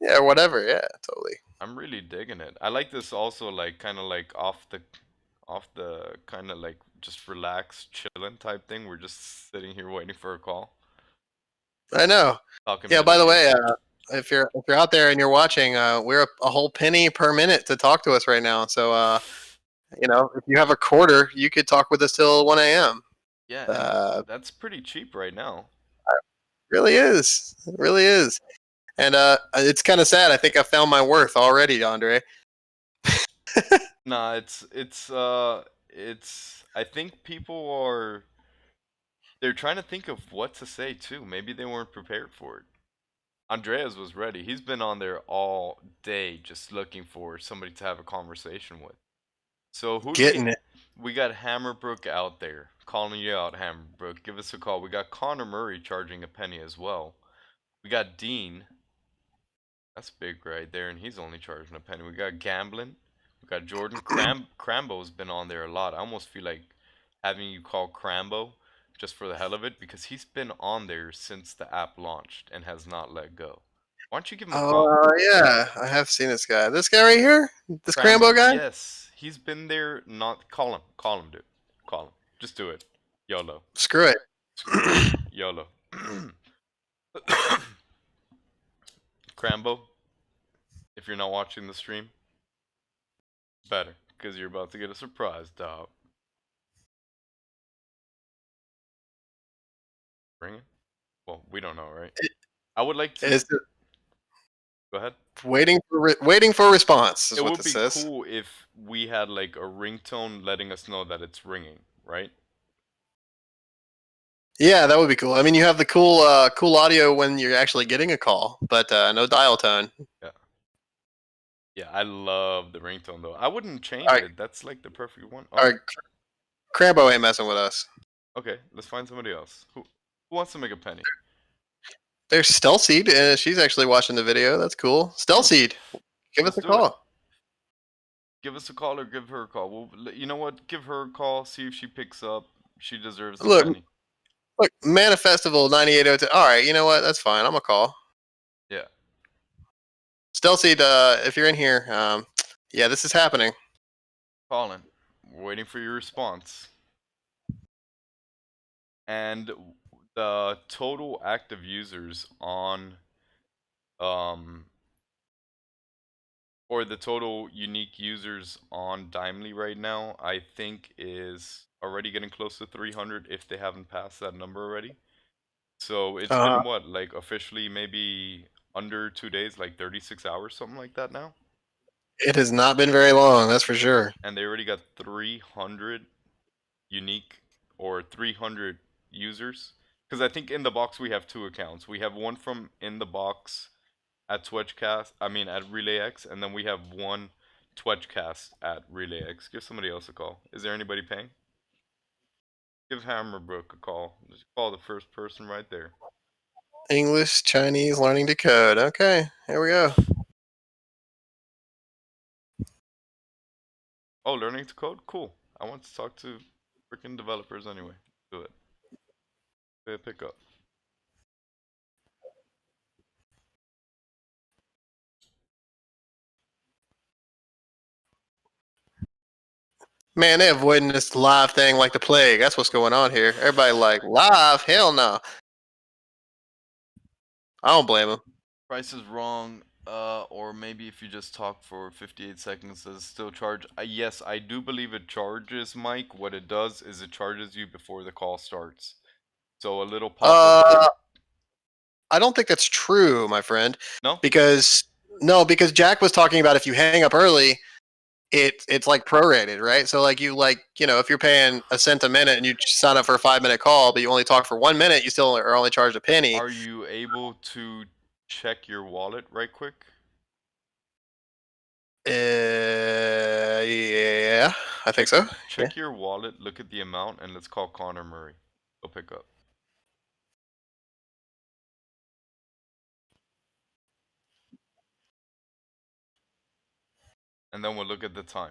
Yeah, whatever. Yeah, totally. I'm really digging it. I like this also, like kind of like off the kind of like just relaxed, chilling type thing. We're just sitting here waiting for a call, I know. talking Yeah. By the video way, games. if you're out there and you're watching, we're a whole penny per minute to talk to us right now. So if you have a quarter, you could talk with us till 1 a.m. Yeah, and Uh, that's pretty cheap right now. really is. It really is. And it's kind of sad. I think I found my worth already, Andre. Nah, it's I think people are they're trying to think of what to say too. Maybe they weren't prepared for it. Andreas was ready. He's been on there all day just looking for somebody to have a conversation with. So who do Getting it. we got Hammerbrook out there. Calling you out, Hammerbrook. Give us a call. We got Connor Murray charging a penny as well. We got Dean. That's big right there, and he's only charging a penny. We got Gambling. We got Jordan. Crambo's been on there a lot. I almost feel like having you call Crambo just for the hell of it because he's been on there since the app launched and has not let go. Why don't you give him a call? Oh yeah, I have seen this guy. This guy right here, this Crambo Crambo, guy. yes, he's been there. Not call him, dude. Call him. Just do it. YOLO. Screw it. Screw it. YOLO. Crambo, if you're not watching the stream, better, because you're about to get a surprise, dog. Bring it? Well, we don't know, right? I would like to. It's Go ahead. waiting for response is It what would this be says. cool if we had like a ringtone letting us know that it's ringing, right? Yeah, that would be cool. I mean, you have the cool audio when you're actually getting a call, but no dial tone. Yeah. Yeah, I love the ringtone though. I wouldn't change All right, it. That's like the perfect one. all Oh, right. Crambo ain't messing with us. okay. Let's find somebody else. Who wants to make a penny? There's Stelseed, and she's actually watching the video. That's cool. Oh, Stelseed, give us let's a do it. call. Give us a call or give her a call. Well, you know what? Give her a call. See if she picks up. She deserves the Look, penny. look, Manifestival 9802. All right, you know what? That's fine. I'm gonna call. Yeah. Stelseed, if you're in here, yeah, this is happening. Colin, we're waiting for your response. And the total active users on or the total unique users on Dimely right now, I think is already getting close to 300 if they haven't passed that number already. So it's Uh, been what, like officially maybe under 2 days, like 36 hours, something like that now. it has not been very long, that's for sure. And they already got 300 unique or 300 users. Because I think in the box we have two accounts. We have one from in the box at Twitchcast. I mean at RelayX, and then we have one Twitchcast at RelayX. Give somebody else a call. Is there anybody paying? Give Hammerbrook a call. Just call the first person right there. English, Chinese, learning to code. Okay, here we go. Oh, learning to code? Cool. I want to talk to freaking developers anyway. Do it. Pick up. Man, they're avoiding this live thing like the plague. That's what's going on here. Everybody like live? Hell no. I don't blame him. Price is wrong. Or maybe if you just talk for 58 seconds, does it still charge? Yes, I do believe it charges, Mike. What it does is it charges you before the call starts. So a little pop-up. I don't think that's true, my friend. No? Because Jack was talking about if you hang up early, it's like prorated, right? So like if you're paying a cent a minute and you sign up for a 5-minute call, but you only talk for 1 minute, you still are only charged a penny. Are you able to check your wallet right quick? Yeah, I think so. Yeah. Check your wallet, look at the amount, and let's call Connor Murray. He'll pick up. And then we'll look at the time.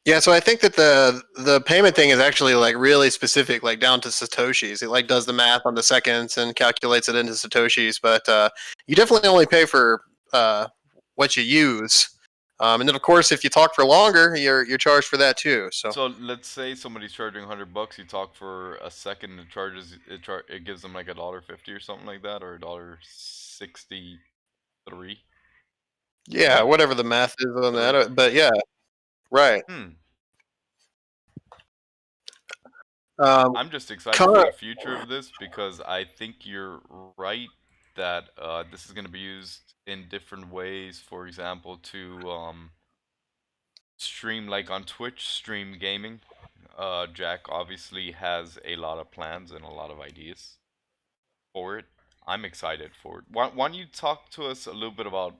Yeah, so I think that the payment thing is actually like really specific, like down to satoshis. It like does the math on the seconds and calculates it into satoshis, but you definitely only pay for what you use. And then of course, if you talk for longer, you're charged for that too. So let's say somebody's charging $100. You talk for a second, it charges it gives them like $1.50 or something like that, or $1.63. Yeah, whatever the math is on that, but yeah, right. I'm just excited for the future of this because I think you're right that this is going to be used in different ways. For example, to stream like on Twitch, stream gaming. Jack obviously has a lot of plans and a lot of ideas for it. I'm excited for it. Why don't you talk to us a little bit about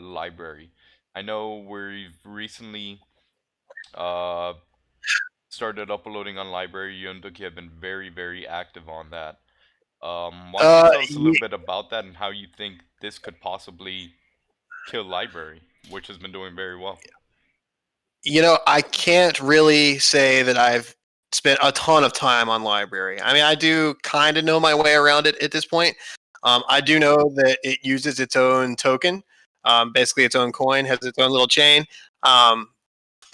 library? I know we've recently started uploading on library. You and Duki have been very, very active on that. Why don't you tell us a little bit about that and how you think this could possibly kill library, which has been doing very well? I can't really say that I've spent a ton of time on library. I mean, I do kind of know my way around it at this point. I do know that it uses its own token, basically its own coin, has its own little chain.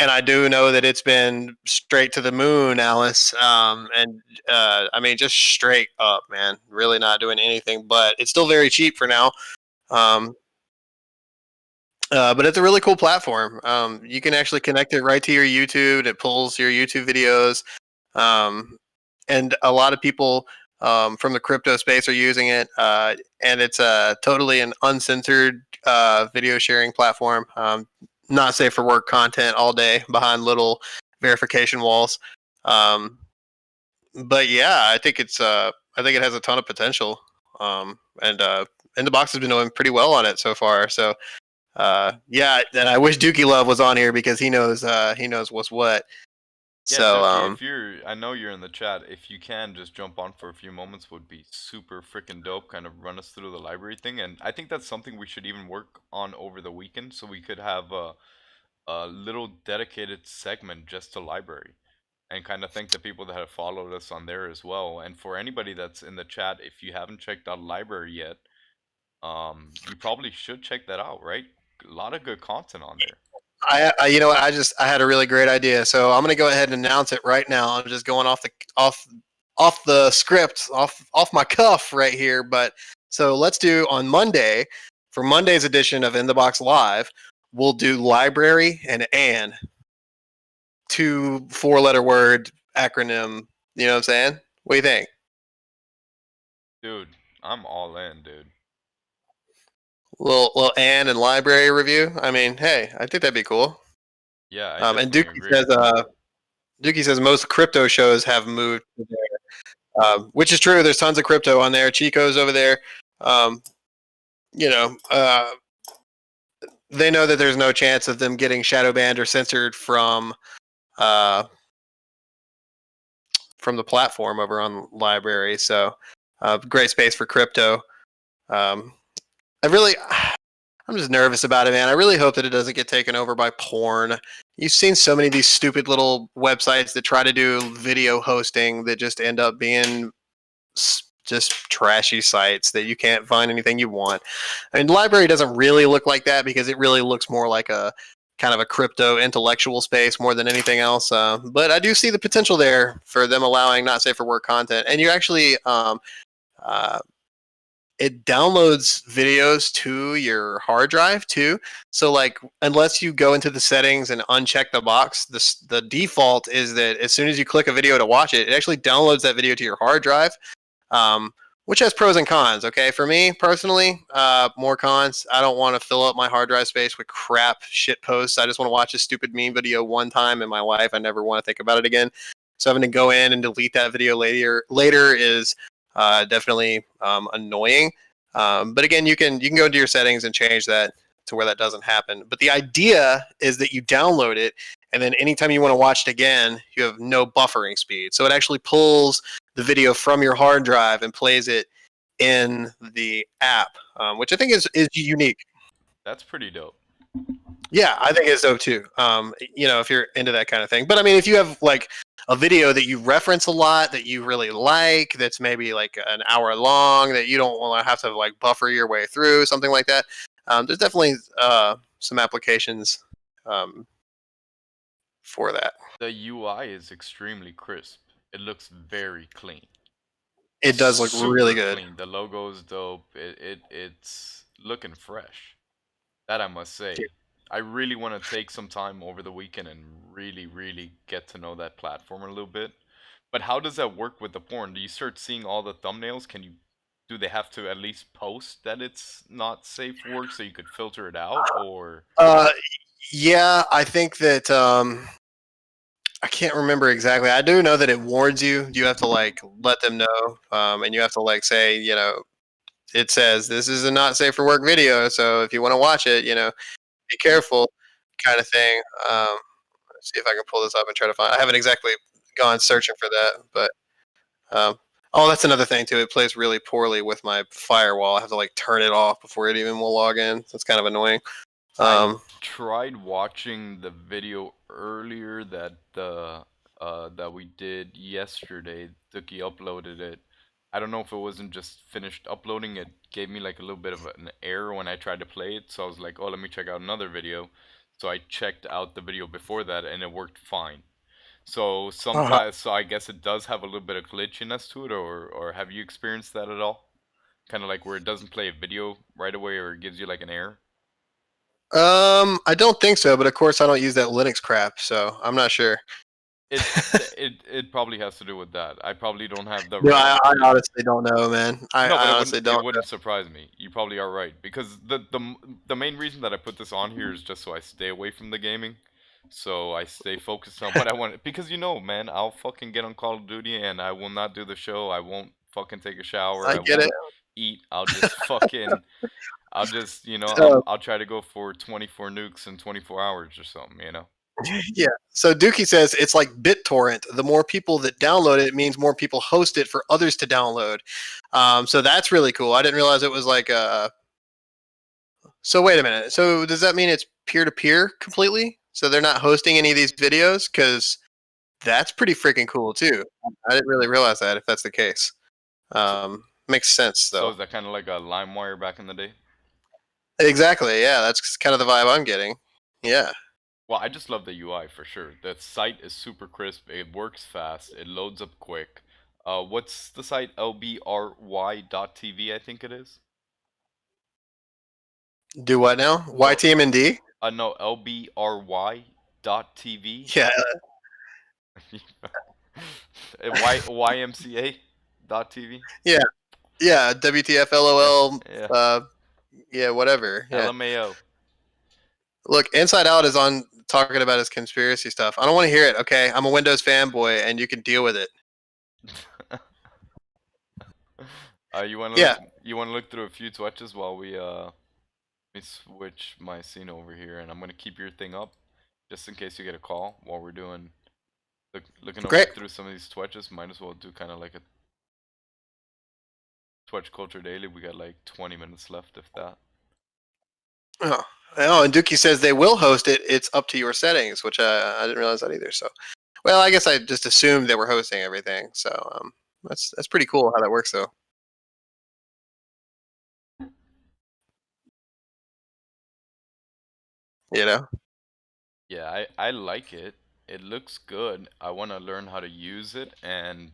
And I do know that it's been straight to the moon, Alice. And I mean, just straight up, man. Really not doing anything, but it's still very cheap for now. But it's a really cool platform. You can actually connect it right to your YouTube. It pulls your YouTube videos. And a lot of people from the crypto space are using it. And it's totally an uncensored video sharing platform. Not safe for work content all day behind little verification walls. But yeah, I think it has a ton of potential. And InTheBox has been doing pretty well on it so far. So yeah, and I wish Dookie Love was on here because he knows what's what. Yeah, So Dookie, if I know you're in the chat. If you can just jump on for a few moments, would be super freaking dope. Kind of run us through the library thing, and I think that's something we should even work on over the weekend, so we could have a little dedicated segment just to library, and kind of thank the people that have followed us on there as well. And for anybody that's in the chat, if you haven't checked out library yet, you probably should check that out. Right, a lot of good content on there. I you know what, I had a really great idea. So I'm gonna go ahead and announce it right now. I'm just going off the script, off my cuff right here. But so let's do on Monday for Monday's edition of In the Box Live. We'll do library and 2 4-letter word acronym. You know what I'm saying? What do you think? Dude, I'm all in, dude. Little and library review. I mean, hey, I think that'd be cool. Yeah, I and definitely Dookie says most crypto shows have moved to there, which is true. There's tons of crypto on there. Chico's over there. They know that there's no chance of them getting shadow banned or censored from the platform over on library. So great space for crypto. I'm just nervous about it, man. I really hope that it doesn't get taken over by porn. You've seen so many of these stupid little websites that try to do video hosting that just end up being just trashy sites that you can't find anything you want. I mean, the library doesn't really look like that because it really looks more like a kind of a crypto intellectual space more than anything else. But I do see the potential there for them allowing not safe for work content. And you actually, it downloads videos to your hard drive too. So like, unless you go into the settings and uncheck the box, the default is that as soon as you click a video to watch it, it actually downloads that video to your hard drive. Um, which has pros and cons. Okay, for me personally, more cons. I don't want to fill up my hard drive space with crap shit posts. I just want to watch a stupid meme video one time in my life. I never want to think about it again. So having to go in and delete that video later is definitely annoying. But again, you can go into your settings and change that to where that doesn't happen. But the idea is that you download it, and then anytime you want to watch it again, you have no buffering speed. So it actually pulls the video from your hard drive and plays it in the app, which I think is unique. That's pretty dope. Yeah, I think it's dope too. If you're into that kind of thing. But I mean, if you have like a video that you reference a lot that you really like, that's maybe like an hour long, that you don't want to have to like buffer your way through, something like that. There's definitely some applications for that. The UI is extremely crisp. It looks very clean. It does look really Super good. clean. The logo's dope. It's looking fresh. That I must say. I really want to take some time over the weekend and really, really get to know that platform a little bit. But how does that work with the porn? Do you start seeing all the thumbnails? Do they have to at least post that it's not safe for work so you could filter it out? Or Uh, yeah, I think that I can't remember exactly. I do know that it warns you. You have to like let them know, and you have to like say, it says this is a not safe for work video. So if you want to watch it, be careful, kind of thing. Let's see if I can pull this up and try to find. I haven't exactly gone searching for that, but oh, that's another thing too. It plays really poorly with my firewall. I have to like turn it off before it even will log in. That's kind of annoying. I tried watching the video earlier that we did yesterday. Dookie uploaded it. I don't know if it wasn't just finished uploading. It gave me like a little bit of an error when I tried to play it. So I was like, oh, let me check out another video. So I checked out the video before that and it worked fine. So Uh, sometimes, so I guess it does have a little bit of glitchiness to it, or have you experienced that at all? Kind of like where it doesn't play a video right away or it gives you like an error? I don't think so, but of course I don't use that Linux crap, so I'm not sure. It probably has to do with that. I probably don't have the No, right. I honestly don't know, man. No, I but honestly it don't know. wouldn't surprise me. You probably are right because the main reason that I put this on here is just so I stay away from the gaming, so I stay focused on what I want. Because man, I'll fucking get on Call of Duty and I will not do the show. I won't fucking take a shower. I I get it. won't eat. I'll just So, I'll try to go for 24 nukes in 24 hours or something. yeah. So Dookie says it's like BitTorrent. The more people that download it, it means more people host it for others to download. So that's really cool. I didn't realize it was like a. So wait a minute. So does that mean it's peer to peer completely? So they're not hosting any of these videos? Because that's pretty freaking cool too. I didn't really realize that if that's the case. So, Makes sense so though. is that kind of like a LimeWire back in the day? Exactly. Yeah, that's kind of the vibe I'm getting. Yeah. Well, I just love the UI for sure. The site is super crisp. It works fast. It loads up quick. What's the site? lbry.tv, I think it is. Do what now? L YTMND? no, lbry.tv. Yeah. YMCA.tv. Yeah. Yeah. WTF Yeah, LOL. yeah. Yeah. Whatever. Yeah. LMAO. Look, Inside Out is on talking about his conspiracy stuff. I don't want to hear it. Okay. I'm a Windows fanboy, and you can deal with it. You want to look? Yeah. You want to look through a few Twitches while let me switch my scene over here, and I'm gonna keep your thing up, just in case you get a call while we're doing looking over Great. through some of these Twitches. Might as well do kind of like a Twitch Culture Daily. We got like 20 minutes left, if that. Oh. Oh, and Dookie says they will host it. It's up to your settings, which I didn't realize that either. So, well, I guess I just assumed they were hosting everything. So, that's pretty cool how that works, though. You know. Yeah, I like it. It looks good. I want to learn how to use it, and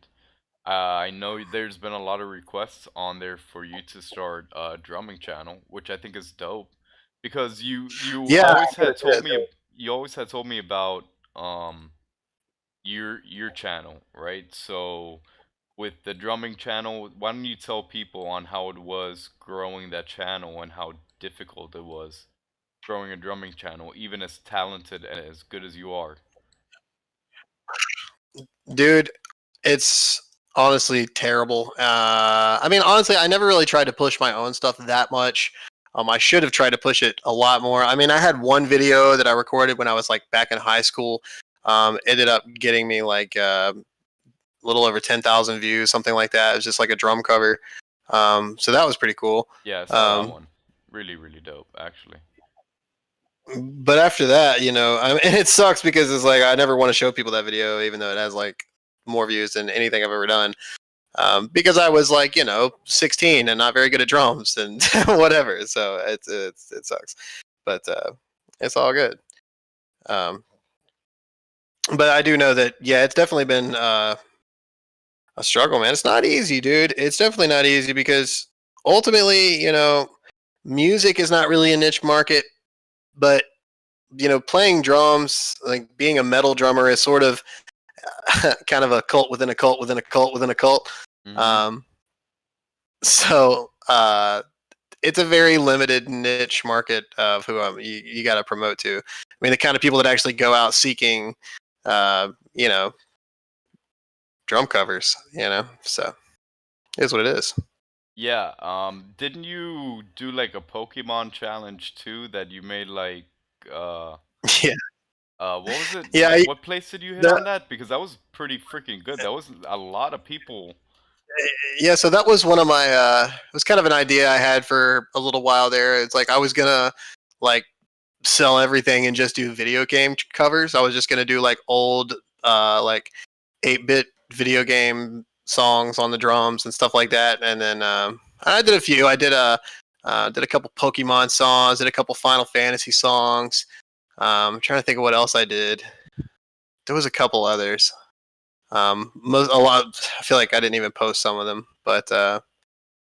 I know there's been a lot of requests on there for you to start a drumming channel, which I think is dope. Because you Yeah, I always gotta had say told it, me you always had told me about um your channel, right? So with the drumming channel, why don't you tell people on how it was growing that channel and how difficult it was growing a drumming channel, even as talented and as good as you are? dude. It's honestly terrible. I mean, honestly, I never really tried to push my own stuff that much. I should have tried to push it a lot more. I mean, I had one video that I recorded when I was like back in high school. Ended up getting me like a little over 10,000 views, something like that. It was just like a drum cover. So that was pretty cool. Yeah, I saw that Um, one. Really, really dope, actually. but after that, I mean, it sucks because it's like I never want to show people that video, even though it has like more views than anything I've ever done. Because I was like, 16 and not very good at drums and whatever. So it sucks, but it's all good. Um, but I do know that, yeah, it's definitely been a struggle, man. It's not easy, dude. It's definitely not easy because ultimately, music is not really a niche market, but playing drums, like being a metal drummer, is sort of kind of a cult within a cult within a cult within a cult. Mm-hmm. Um, so it's a very limited niche market of who you got to promote to. I mean, the kind of people that actually go out seeking, uh, you know, drum covers. So it is what it is. Yeah, didn't you do like a Pokemon challenge too that you made like uh Yeah, what was it? yeah. What place did you hit The, on that? Because that was pretty freaking good. That was a lot of people. yeah, so that was one of my. It was kind of an idea I had for a little while there. It's like I was gonna like sell everything and just do video game covers. I was just gonna do like old, like 8-bit video game songs on the drums and stuff like that. And then I did a few. I did a couple Pokemon songs, did a couple Final Fantasy songs. I'm trying to think of what else I did. There was a couple others. A lot. I feel like I didn't even post some of them, but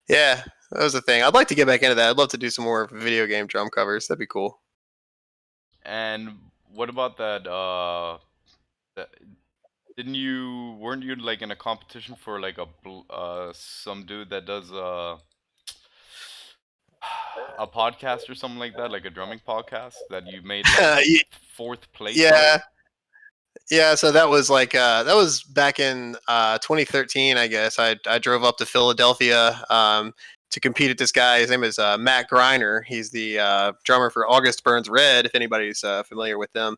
yeah, that was the thing. I'd like to get back into that. I'd love to do some more video game drum covers. That'd be cool. And what about that didn't you weren't you like in a competition for like some dude that does a podcast or something like that, like a drumming podcast that you made like fourth place on? Yeah, yeah. So that was like that was back in 2013, I guess. I drove up to Philadelphia to compete at this guy. His name is Matt Griner. He's the drummer for August Burns Red. If anybody's familiar with them,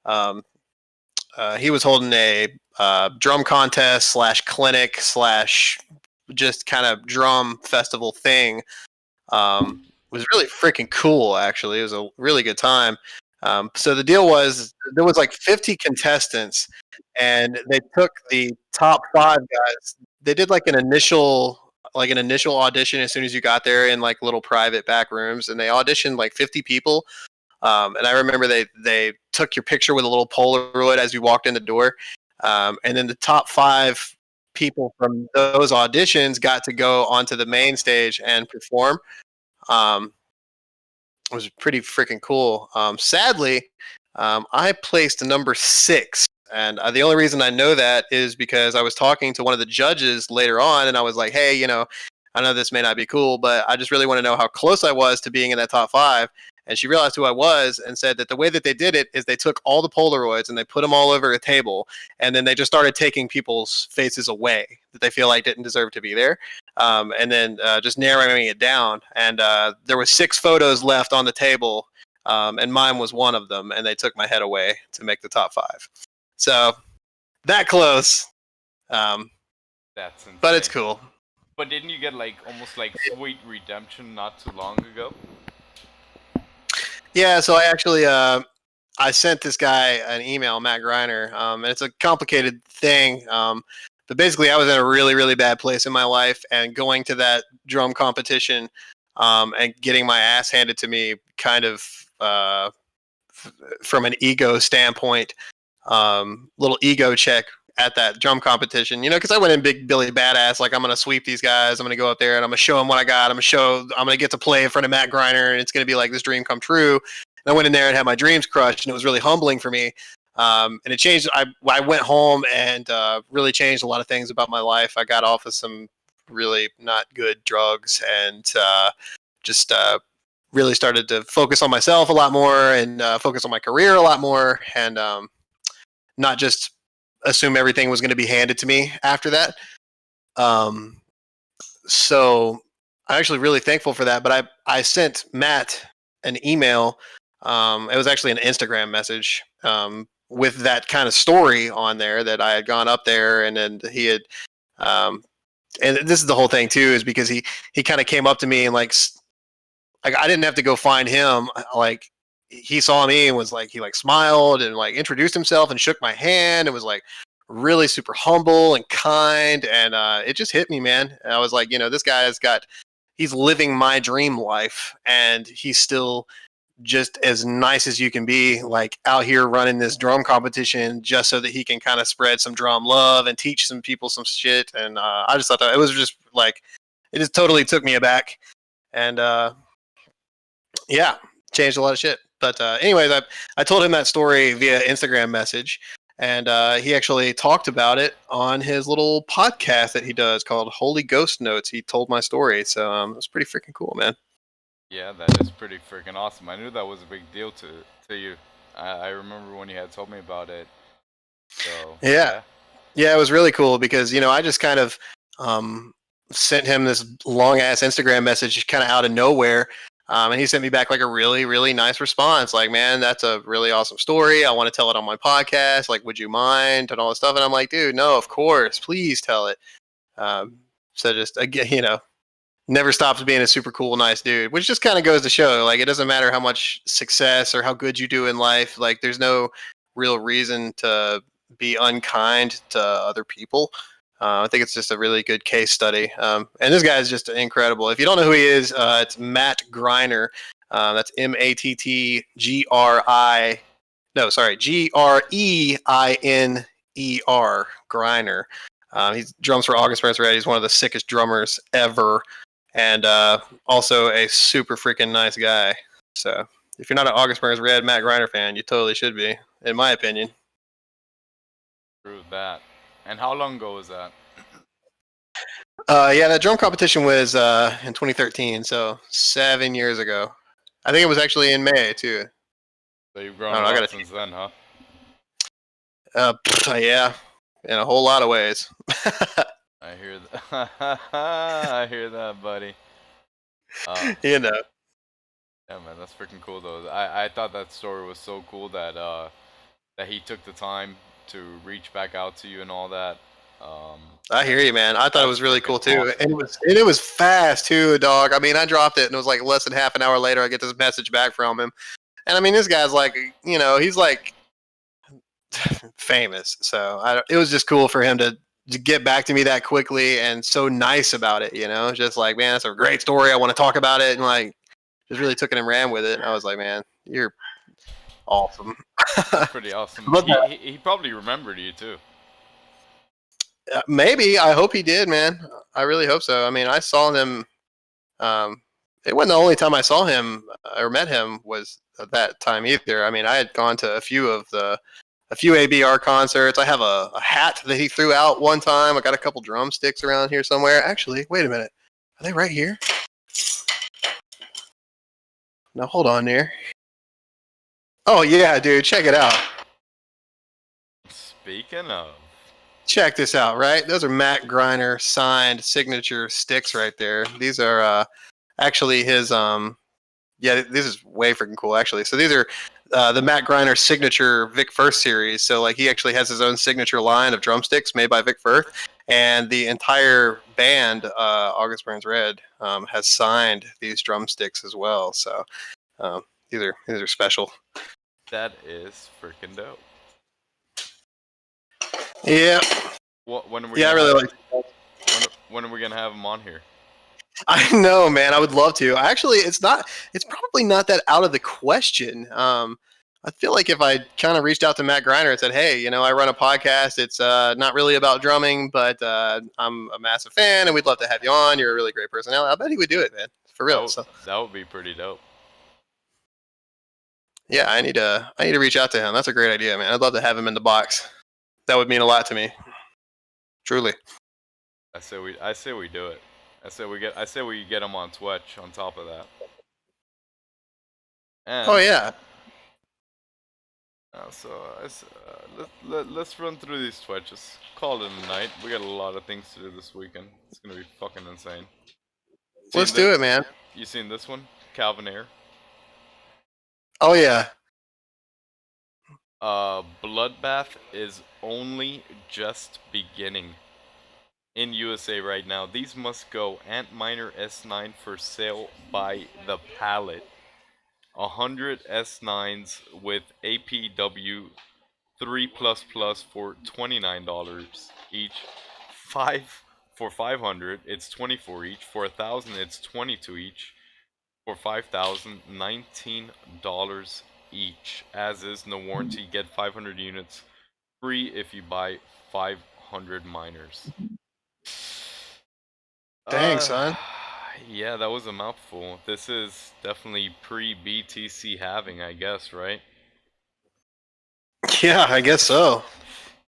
um, he was holding a drum contest slash clinic slash just kind of drum festival thing. It was really freaking cool, actually. It was a really good time. So the deal was there was like 50 contestants, and they took the top 5 guys. They did like an initial audition as soon as you got there in like little private back rooms, and they auditioned like 50 people. And I remember they took your picture with a little Polaroid as you walked in the door, and then the top 5 people from those auditions got to go onto the main stage and perform. Um, it was pretty freaking cool. Sadly, I placed number 6, and the only reason I know that is because I was talking to one of the judges later on, and I was like, "Hey, I know this may not be cool, but I just really want to know how close I was to being in that top 5." And she realized who I was and said that the way that they did it is they took all the Polaroids and they put them all over a table, and then they just started taking people's faces away that they feel like didn't deserve to be there, and then just narrowing it down. And there were 6 photos left on the table, and mine was one of them. And they took my head away to make the top 5. So that close, um, That's but it's insane. cool. But didn't you get like almost like sweet redemption not too long ago? Yeah, so I sent this guy an email, Matt Griner, and it's a complicated thing. But basically, I was in a really, really bad place in my life, and going to that drum competition and getting my ass handed to me, kind of from an ego standpoint, little ego check at that drum competition, because I went in big Billy Badass, like I'm gonna sweep these guys, I'm gonna go up there and I'm gonna show them what I got, I'm gonna get to play in front of Matt Griner, and it's gonna be like this dream come true. And I went in there and had my dreams crushed, and it was really humbling for me. And it changed. I went home and really changed a lot of things about my life. I got off of some really not good drugs and just really started to focus on myself a lot more and focus on my career a lot more, and not just assume everything was going to be handed to me after that. So I'm actually really thankful for that. But I sent Matt an email. It was actually an Instagram message with that kind of story on there, that I had gone up there, and then he had. And this is the whole thing too, is because he kind of came up to me and like I didn't have to go find him. Like he saw me and was like, he like smiled and like introduced himself and shook my hand and was like really super humble and kind. And it just hit me, man. And I was like, this guy he's living my dream life, and he's still just as nice as you can be, like out here running this drum competition just so that he can kind of spread some drum love and teach some people some shit. And I just thought that it was just like, it just totally took me aback. And yeah, changed a lot of shit. But anyways, I told him that story via Instagram message, and he actually talked about it on his little podcast that he does called Holy Ghost Notes. He told my story, so it was pretty freaking cool, man. Yeah, that is pretty freaking awesome. I knew that was a big deal to you. I remember when you had told me about it. So yeah, it was really cool because I just kind of sent him this long ass Instagram message kind of out of nowhere. And he sent me back like a really, really nice response. Like, man, that's a really awesome story. I want to tell it on my podcast. Like, would you mind? And all this stuff. And I'm like, dude, no, of course. Please tell it. So just, again, never stops being a super cool, nice dude, which just kind of goes to show, like, it doesn't matter how much success or how good you do in life. Like, there's no real reason to be unkind to other people. I think it's just a really good case study. And this guy is just incredible. If you don't know who he is, it's Matt Griner. That's Mattgri. No, sorry, Greiner. Griner. He drums for August Burns Red. He's one of the sickest drummers ever, and also a super freaking nice guy. So if you're not an August Burns Red Matt Griner fan, you totally should be, in my opinion. True that. And how long ago was that? Yeah, that drum competition was in 2013, so 7 years ago. I think it was actually in May too. So you've grown up since then, huh? Yeah, in a whole lot of ways. I hear that. I hear that, buddy. You know. Yeah, man, that's freaking cool though. I thought that story was so cool that that he took the time to reach back out to you and all that. I hear you, man. I thought it was really cool too, awesome. And it was fast too, dog. I mean, I dropped it, and it was like less than half an hour later, I get this message back from him. And I mean, this guy's like, he's like famous, so it was just cool for him to get back to me that quickly and so nice about it. Just like, man, that's a great story. I want to talk about it, and like, just really took it and ran with it. And I was like, man, you're awesome. That's pretty awesome. He probably remembered you too. Maybe. I hope he did, man. I really hope so. I mean, I saw him. It wasn't the only time I saw him or met him was at that time either. I mean, I had gone to a few ABR concerts. I have a hat that he threw out one time. I got a couple drumsticks around here somewhere. Actually, wait a minute. Are they right here? No, hold on there. Oh yeah, dude, check it out. Speaking of. Check this out, right? Those are Matt Griner signed signature sticks right there. These are actually his this is way freaking cool actually. So these are the Matt Griner signature Vic Firth series. So like he actually has his own signature line of drumsticks made by Vic Firth, and the entire band August Burns Red has signed these drumsticks as well. So these are special. That is freaking dope. Yeah. When are we? Yeah, I really like. When are we gonna have him on here? I know, man. I would love to. Actually, it's probably not that out of the question. I feel like if I kind of reached out to Matt Griner and said, "Hey, I run a podcast. It's not really about drumming, but I'm a massive fan, and we'd love to have you on. You're a really great personality." I bet he would do it, man, for real. So That would be pretty dope. yeah, I need to reach out to him. That's a great idea, man. I'd love to have him in the box. That would mean a lot to me, truly. I say we do it. I say we get him on Twitch on top of that. And Oh yeah, let's run through these Twitches. Call it a night. We got a lot of things to do this weekend. It's gonna be fucking insane. let's do it, man. You seen this one? Calvin Air. Oh yeah. Bloodbath is only just beginning in USA right now. These must go. Antminer S9 for sale by the pallet. 100 S9s with APW 3++ for $29 each. 5 for 500, it's 24 each. For 1,000, it's 22 each. For 5,000, $19 each. As is, no warranty. Get 500 units free if you buy 500 miners. Dang, son. Yeah, that was a mouthful. This is definitely pre-BTC halving, I guess, right? Yeah, I guess so.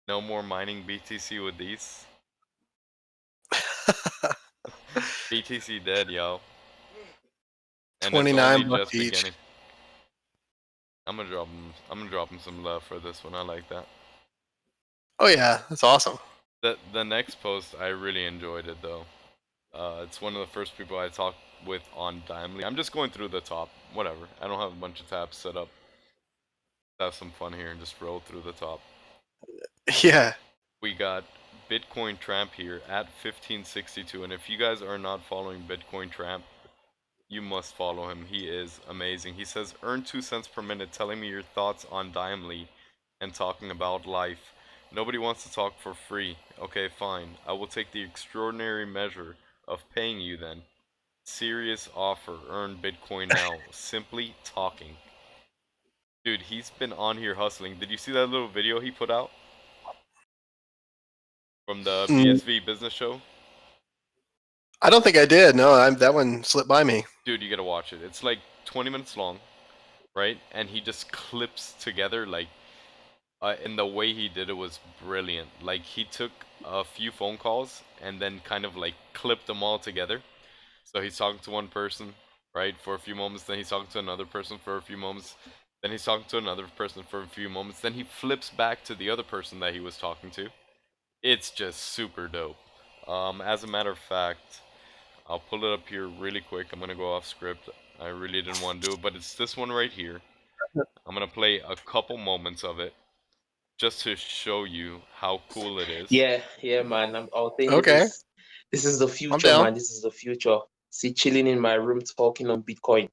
No more mining BTC with these. BTC dead, yo. And it's 29 only bucks just each. beginning. I'm gonna drop him some love for this one. I like that. Oh yeah, that's awesome. The next post, I really enjoyed it though. It's one of the first people I talked with on Dimely. I'm just going through the top. Whatever. I don't have a bunch of tabs set up. Have some fun here and just roll through the top. Yeah. We got Bitcoin Tramp here at 1562, and if you guys are not following Bitcoin Tramp, you must follow him. He is amazing. He says, earn 2 cents per minute telling me your thoughts on Dimely and talking about life. Nobody wants to talk for free. Okay, fine. I will take the extraordinary measure of paying you then. Serious offer. Earn Bitcoin now. Simply talking. Dude, he's been on here hustling. Did you see that little video he put out? From the BSV business show? I don't think I did. No, that one slipped by me. Dude, you gotta watch it. It's like 20 minutes long, right? And he just clips together, like, and the way he did it was brilliant. Like, he took a few phone calls and then kind of like clipped them all together. So he's talking to one person, right, for a few moments, then he's talking to another person for a few moments, then he's talking to another person for a few moments, then he flips back to the other person that he was talking to. It's just super dope. As a matter of fact, I'll pull it up here really quick. I'm gonna go off script. I really didn't want to do it, but it's this one right here. I'm gonna play a couple moments of it just to show you how cool it is. Yeah, man. I was saying Okay. this is the I'm future, down. man. This is the future. See, chilling in my room talking on Bitcoin.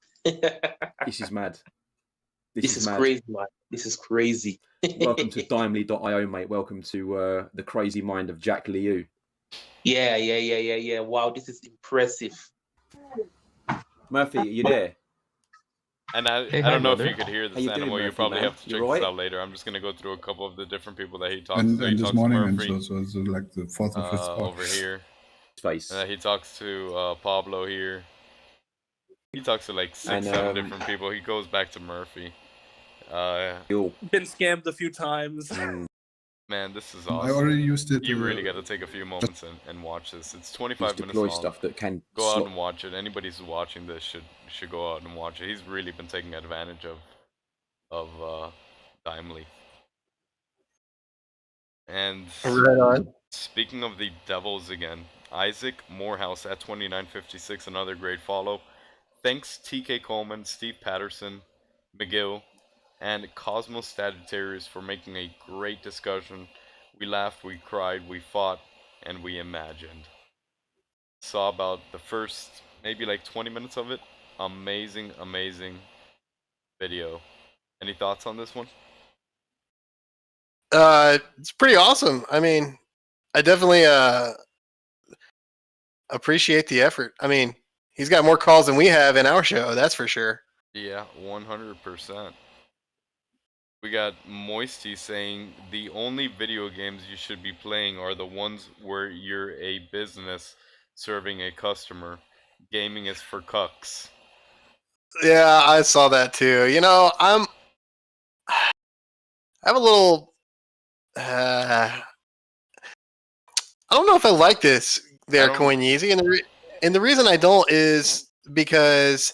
This is mad. This is mad. crazy, man. This is crazy. Welcome to Dimely.io, mate. Welcome to the crazy mind of Jack Liu. Yeah. Wow, this is impressive. Murphy, are you there? And I Hey, don't hi, know brother. if you could hear How this you doing, animal. You Murphy, probably man? have to You check right? this out later. I'm just gonna go through a couple of the different people that he talks And, to. He and this talks morning, to and Murphy, so like the fourth or fifth spot. over here. Face. He talks to Pablo here. He talks to like 6, And, 7 different people. He goes back to Murphy. Yo. Been scammed a few times. Man, this is I awesome. already used it. You really got to take a few moments and watch this. It's 25 minutes deploy long. stuff that can Go out slot. and watch it. Anybody who's watching this should go out and watch it. He's really been taking advantage of Dimely. And Right on. speaking of the Devils again, Isaac Morehouse at 2956, another great follow. Thanks TK Coleman, Steve Patterson, McGill, and Cosmos Sagittarius for making a great discussion. We laughed, we cried, we fought, and we imagined. Saw about the first maybe like 20 minutes of it. Amazing video. Any thoughts on this one? It's pretty awesome. I mean, I definitely appreciate the effort. I mean, he's got more calls than we have in our show, that's for sure. Yeah, 100%. We got Moisty saying the only video games you should be playing are the ones where you're a business serving a customer. Gaming is for cucks. Yeah, I saw that too. You know, I have a little. I don't know if I like this I there, don't. Coin Yeezy, and the reason I don't is because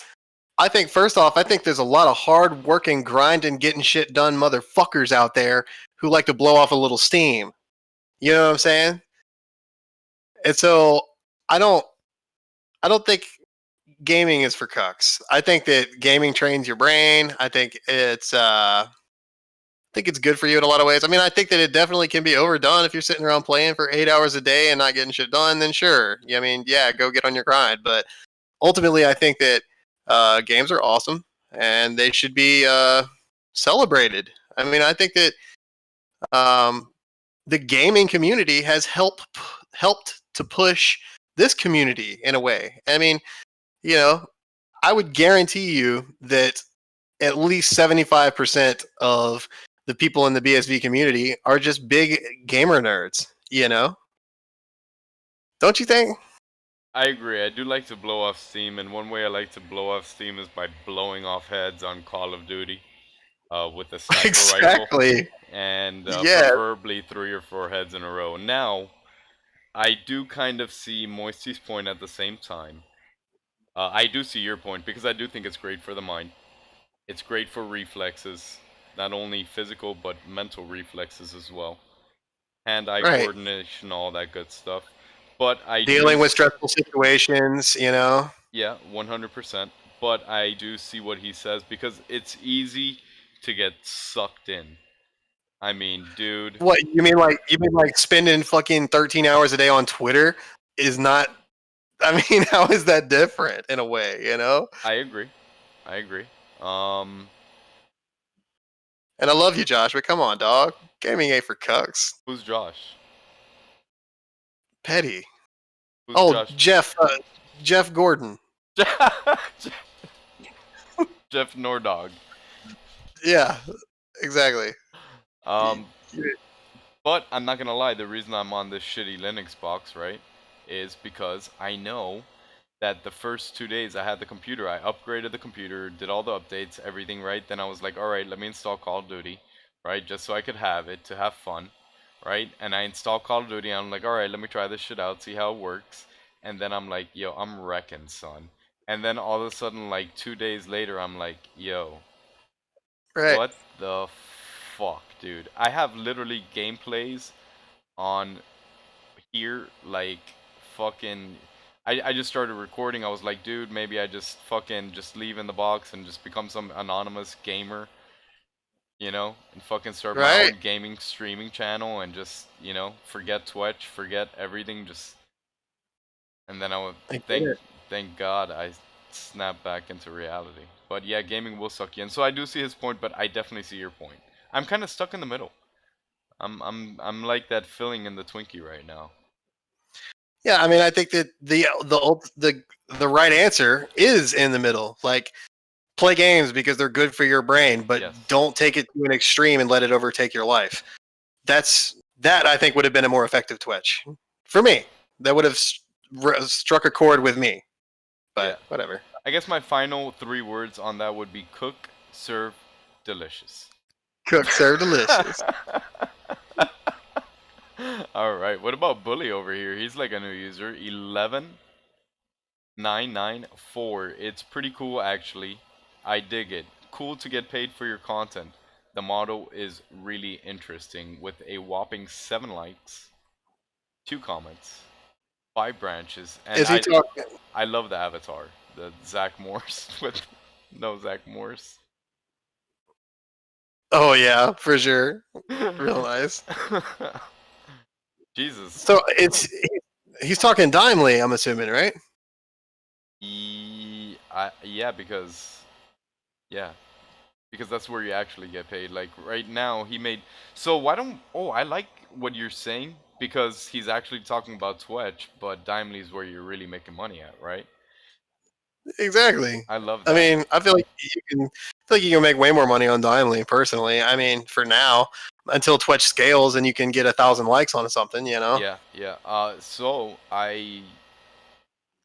I think first off, I think there's a lot of hard working, grinding, getting shit done motherfuckers out there who like to blow off a little steam. You know what I'm saying? And so I don't I don't think gaming is for cucks. I think that gaming trains your brain. I think it's good for you in a lot of ways. I mean, I think that it definitely can be overdone if you're sitting around playing for 8 hours a day and not getting shit done. Then sure, I mean, yeah, go get on your grind. But ultimately, I think that games are awesome and they should be celebrated. I mean, I think that um, the gaming community has helped to push this community in a way. I mean, you know, I would guarantee you that at least 75% of the people in the BSV community are just big gamer nerds, you know? Don't you think? I agree. I do like to blow off steam, and one way I like to blow off steam is by blowing off heads on Call of Duty with a sniper rifle, Exactly. and Yeah, preferably 3 or 4 heads in a row. Now, I do kind of see Moisty's point at the same time. I do see your point because I do think it's great for the mind. It's great for reflexes, not only physical but mental reflexes as well. Hand-eye right. coordination, all that good stuff. But I do, Dealing with stressful situations, you know? yeah, 100%. But I do see what he says because it's easy to get sucked in. I mean, dude, What, you mean like spending fucking 13 hours a day on Twitter is not I mean, how is that different in a way, you know? I agree. I agree. Um, And I love you, Josh, but come on, dog. Gaming ain't for cucks. who's Josh? Petty. Who's Oh, Josh? Jeff Gordon. Jeff Nordog. Yeah, exactly. Um, but I'm not gonna lie, the reason I'm on this shitty Linux box, right, is because I know that the first 2 days I had the computer, I upgraded the computer, did all the updates, everything right. Then I was like, all right, let me install Call of Duty, right, just so I could have it to have fun, right? And I installed Call of Duty. And I'm like, all right, let me try this shit out, see how it works. And then I'm like, yo, I'm wrecking, son. And then all of a sudden, like 2 days later, I'm like, yo, Right. what the fuck, dude? I have literally gameplays on here, like fucking. I just started recording. I was like, dude, maybe I just fucking just leave in the box and just become some anonymous gamer, and fucking start my Right. own gaming streaming channel and just, forget Twitch, forget everything, just. And then I would I get thank it. thank God I snapped back into reality. But yeah, gaming will suck you in. So I do see his point, but I definitely see your point. I'm kind of stuck in the middle. I'm like that filling in the Twinkie right now. Yeah, I mean, I think that the right answer is in the middle. Like, play games because they're good for your brain, but Yes. don't take it to an extreme and let it overtake your life. That I think would have been a more effective Twitch for me. That would have struck a chord with me. But Yeah. whatever. I guess my final 3 words on that would be cook, serve, delicious. Cook, serve, delicious. All right. What about Bully over here? He's like a new user. 11994. It's pretty cool, actually. I dig it. Cool to get paid for your content. The model is really interesting with a whopping 7 likes, 2 comments, 5 branches, and Is he talking? I love the avatar, the Zach Morse with no Zach Morse. Oh yeah, for sure. Real nice. Jesus. So he's talking Dimely, I'm assuming, right? Yeah, because that's where you actually get paid. Like right now, he made. So why don't? Oh, I like what you're saying because he's actually talking about Twitch, but Dimely is where you're really making money at, right? Exactly. I love I that. mean, I feel like feel like you can make way more money on Dimely, personally. I mean, for now, until Twitch scales and you can get 1,000 likes on something, you know? Yeah, yeah.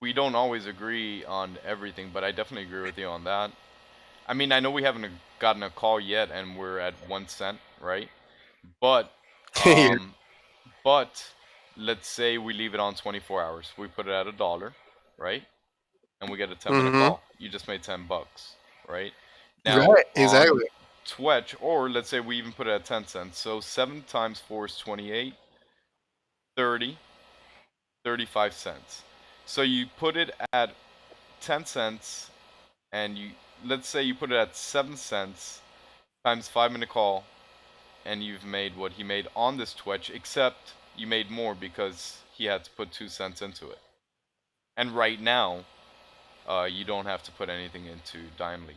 We don't always agree on everything, but I definitely agree with you on that. I mean, I know we haven't gotten a call yet, and we're at 1 cent, right? But, Yeah. um, but let's say we leave it on 24 hours. We put it at $1, right? And we get a 10-minute Mm-hmm. call. You just made 10 bucks, right? Now Right, on exactly. Twitch, or let's say we even put it at 10 cents. So 7 times 4 is 28, 30, 35 cents. So you put it at 10 cents, and let's say you put it at 7 cents times 5-minute call, and you've made what he made on this Twitch, except you made more because he had to put 2 cents into it. And right now, you don't have to put anything into Dimely.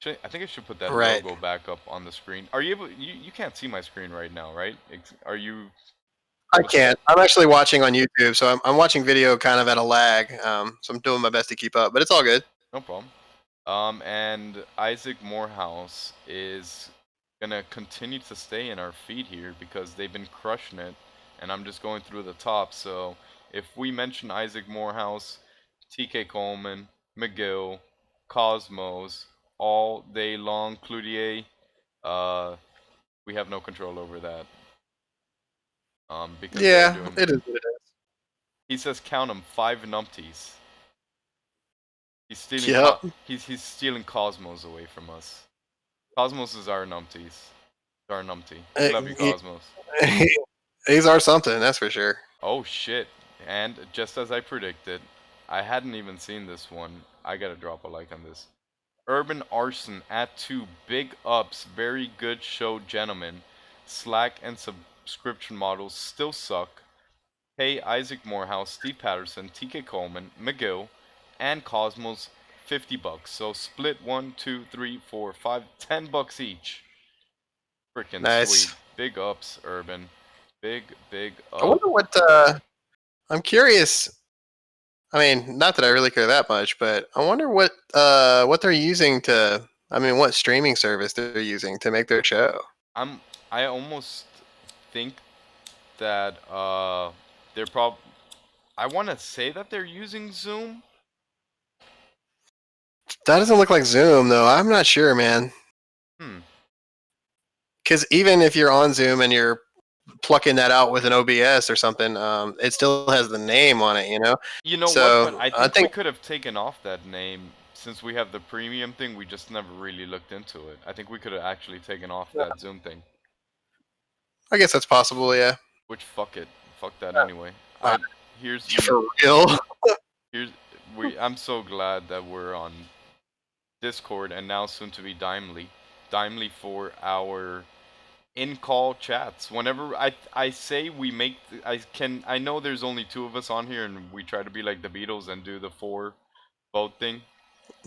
I think I should put that Right. logo back up on the screen. Are you able? You can't see my screen right now, right? Are you? I can't. I'm actually watching on YouTube, so I'm watching video kind of at a lag. So I'm doing my best to keep up, but it's all good. No problem. And Isaac Morehouse is gonna continue to stay in our feed here because they've been crushing it, and I'm just going through the top. So if we mention Isaac Morehouse, TK Coleman, McGill, Cosmos all day long, Cloutier, we have no control over that. Because they're Yeah, doing. it is what it is. He says count them 5 numpties. He's stealing. Yep. He's stealing Cosmos away from us. Cosmos is our numpties. Our numpty. We love you, Cosmos. These are something, that's for sure. Oh shit! And just as I predicted, I hadn't even seen this one. I gotta drop a like on this. Urban Arson at 2 big ups. Very good show, gentlemen. Slack and subscription models still suck. Hey, Isaac Morehouse, Steve Patterson, TK Coleman, McGill, and Cosmos, 50 bucks. So split 1, 2, 3, 4, 5, 10 bucks each. Freaking Nice. sweet. Big ups, Urban. Big I up. wonder what. I'm curious. I mean, not that I really care that much, but I wonder what they're using to. I mean, what streaming service they're using to make their show. I almost think that they're I want to say that they're using Zoom. That doesn't look like Zoom, though. I'm not sure, man. Because even if you're on Zoom and you're plucking that out with an OBS or something, it still has the name on it, you know? You know So, what? But I I think we think could have taken off that name since we have the premium thing. We just never really looked into it. I think we could have actually taken off that Zoom thing. I guess that's possible, yeah. Which fuck it, fuck that anyway. Here's For real. I'm so glad that we're on Discord and now soon to be Dimely. Dimely for our in-call chats. Whenever I say we make I know there's only 2 of us on here and we try to be like the Beatles and do the 4 vote thing.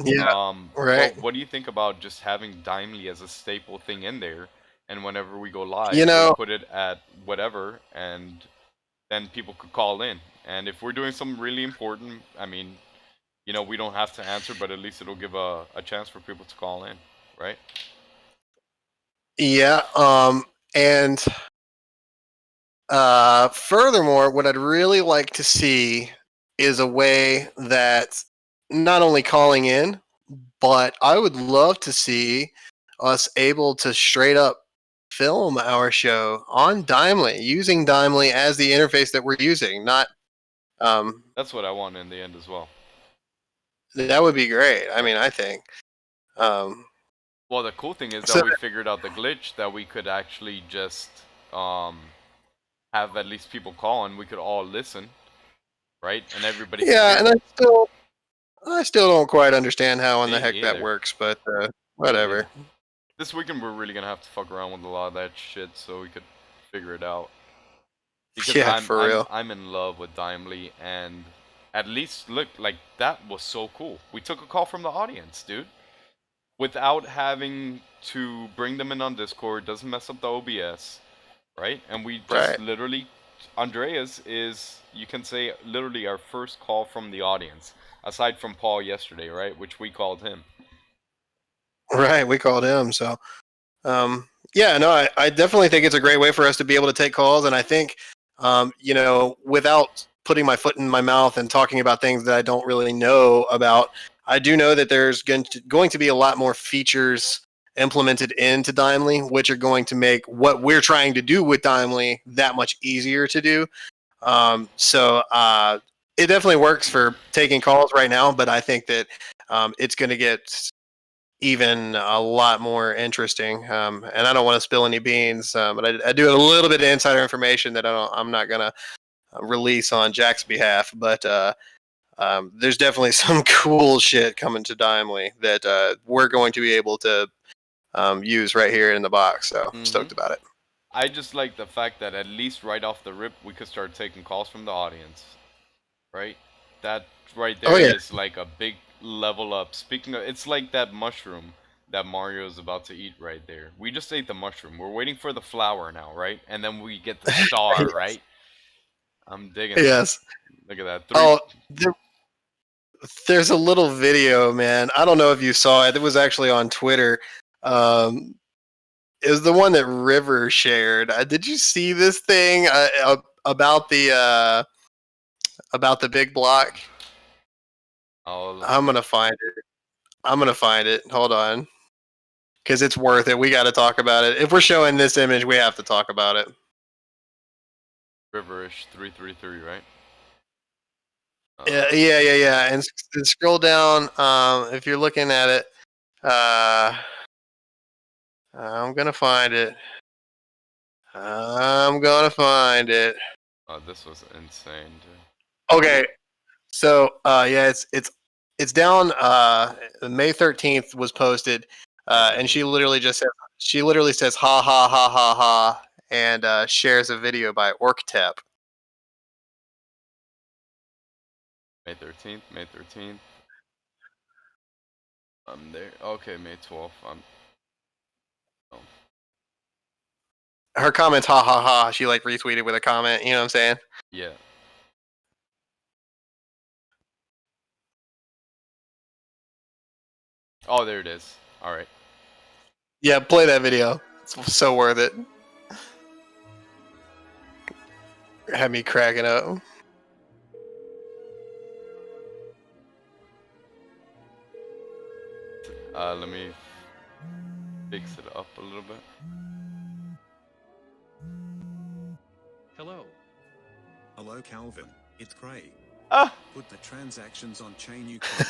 Yeah. Right. But what do you think about just having Dimely as a staple thing in there? And whenever we go live, You know, we put it at whatever, and then people could call in. And if we're doing something really important, I mean, you know, we don't have to answer, but at least it'll give a chance for people to call in, right? yeah. And furthermore, what I'd really like to see is a way that not only calling in, but I would love to see us able to straight up film our show on Dimely, using Dimely as the interface that we're using. Not That's what I want in the end as well. that would be great. I mean, I think. Well, the cool thing is that we figured out the glitch that we could actually just have at least people call and we could all listen, right? And everybody yeah, can and hear. I still don't quite understand how in the Me heck that either. works, but whatever. This weekend we're really gonna have to fuck around with a lot of that shit so we could figure it out. Because Yeah, for real. I'm in love with Dimely, and at least look, like, that was so cool. We took a call from the audience, dude, without having to bring them in on Discord. Doesn't mess up the OBS, right? And we just literally, Andreas is, you can say, literally our first call from the audience, aside from Paul yesterday, right, which we called him. Right, we called him. So, yeah, no, I definitely think it's a great way for us to be able to take calls. And I think, without putting my foot in my mouth and talking about things that I don't really know about, I do know that there's going to be a lot more features implemented into Dimely, which are going to make what we're trying to do with Dimely that much easier to do. So it definitely works for taking calls right now, but I think that it's going to get even a lot more interesting. And I don't want to spill any beans, but I do have a little bit of insider information that I'm not going to release on Jack's behalf. But there's definitely some cool shit coming to Dimely that we're going to be able to use right here in the box. So stoked about it. I just like the fact that at least right off the rip, we could start taking calls from the audience, right? That right there is like a big level up. Speaking of, it's like that mushroom that Mario is about to eat right there. We just ate the mushroom. We're waiting for the flower now, right? And then we get the star, Yes. right? I'm digging Yes. that. Look at that. Oh, there's a little video, man. I don't know if you saw it. It was actually on Twitter. It was the one that River shared. Did you see this thing about the big block? I'm gonna find it. Hold on, because it's worth it. We got to talk about it. If we're showing this image, we have to talk about it. Riverish 333, right? Yeah. And scroll down. If you're looking at it, I'm gonna find it. I'm gonna find it. Oh, this was insane, dude. Okay, so yeah, it's down. May 13th was posted, and she literally says ha ha ha ha ha, and shares a video by Orktep. May 13th. May 13th. I'm there. Okay, May 12th. Her comments ha ha ha. She like retweeted with a comment. You know what I'm saying? Yeah. Oh, there it is. All right. Yeah, play that video. It's so worth it. Had me cracking up. Let me fix it up a little bit. Hello, Calvin. It's Craig. Ah! Put the transactions on chain you can.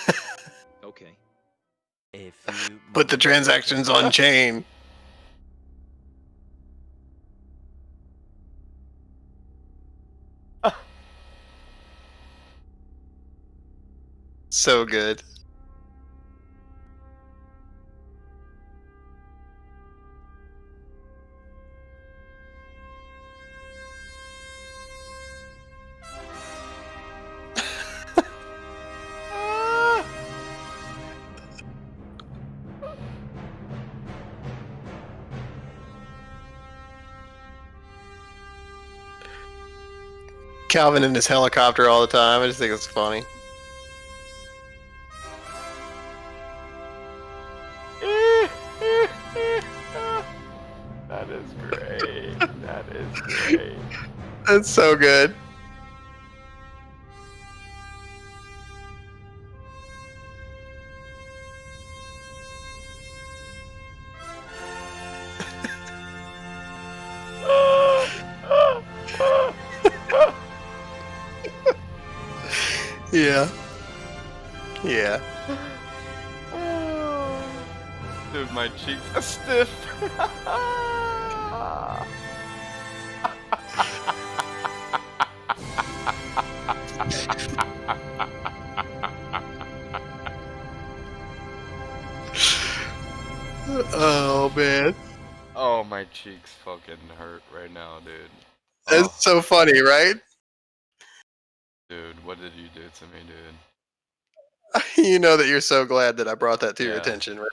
Okay. Put the transactions on chain. So good. Calvin in his helicopter all the time. I just think it's funny. That is great. That is great. That's so good. Yeah. Yeah. Dude, my cheeks are stiff. Oh man. Oh, my cheeks fucking hurt right now, dude. That's so funny, right? Dude, what did you do to me, dude? You know that you're so glad that I brought that to your attention, right?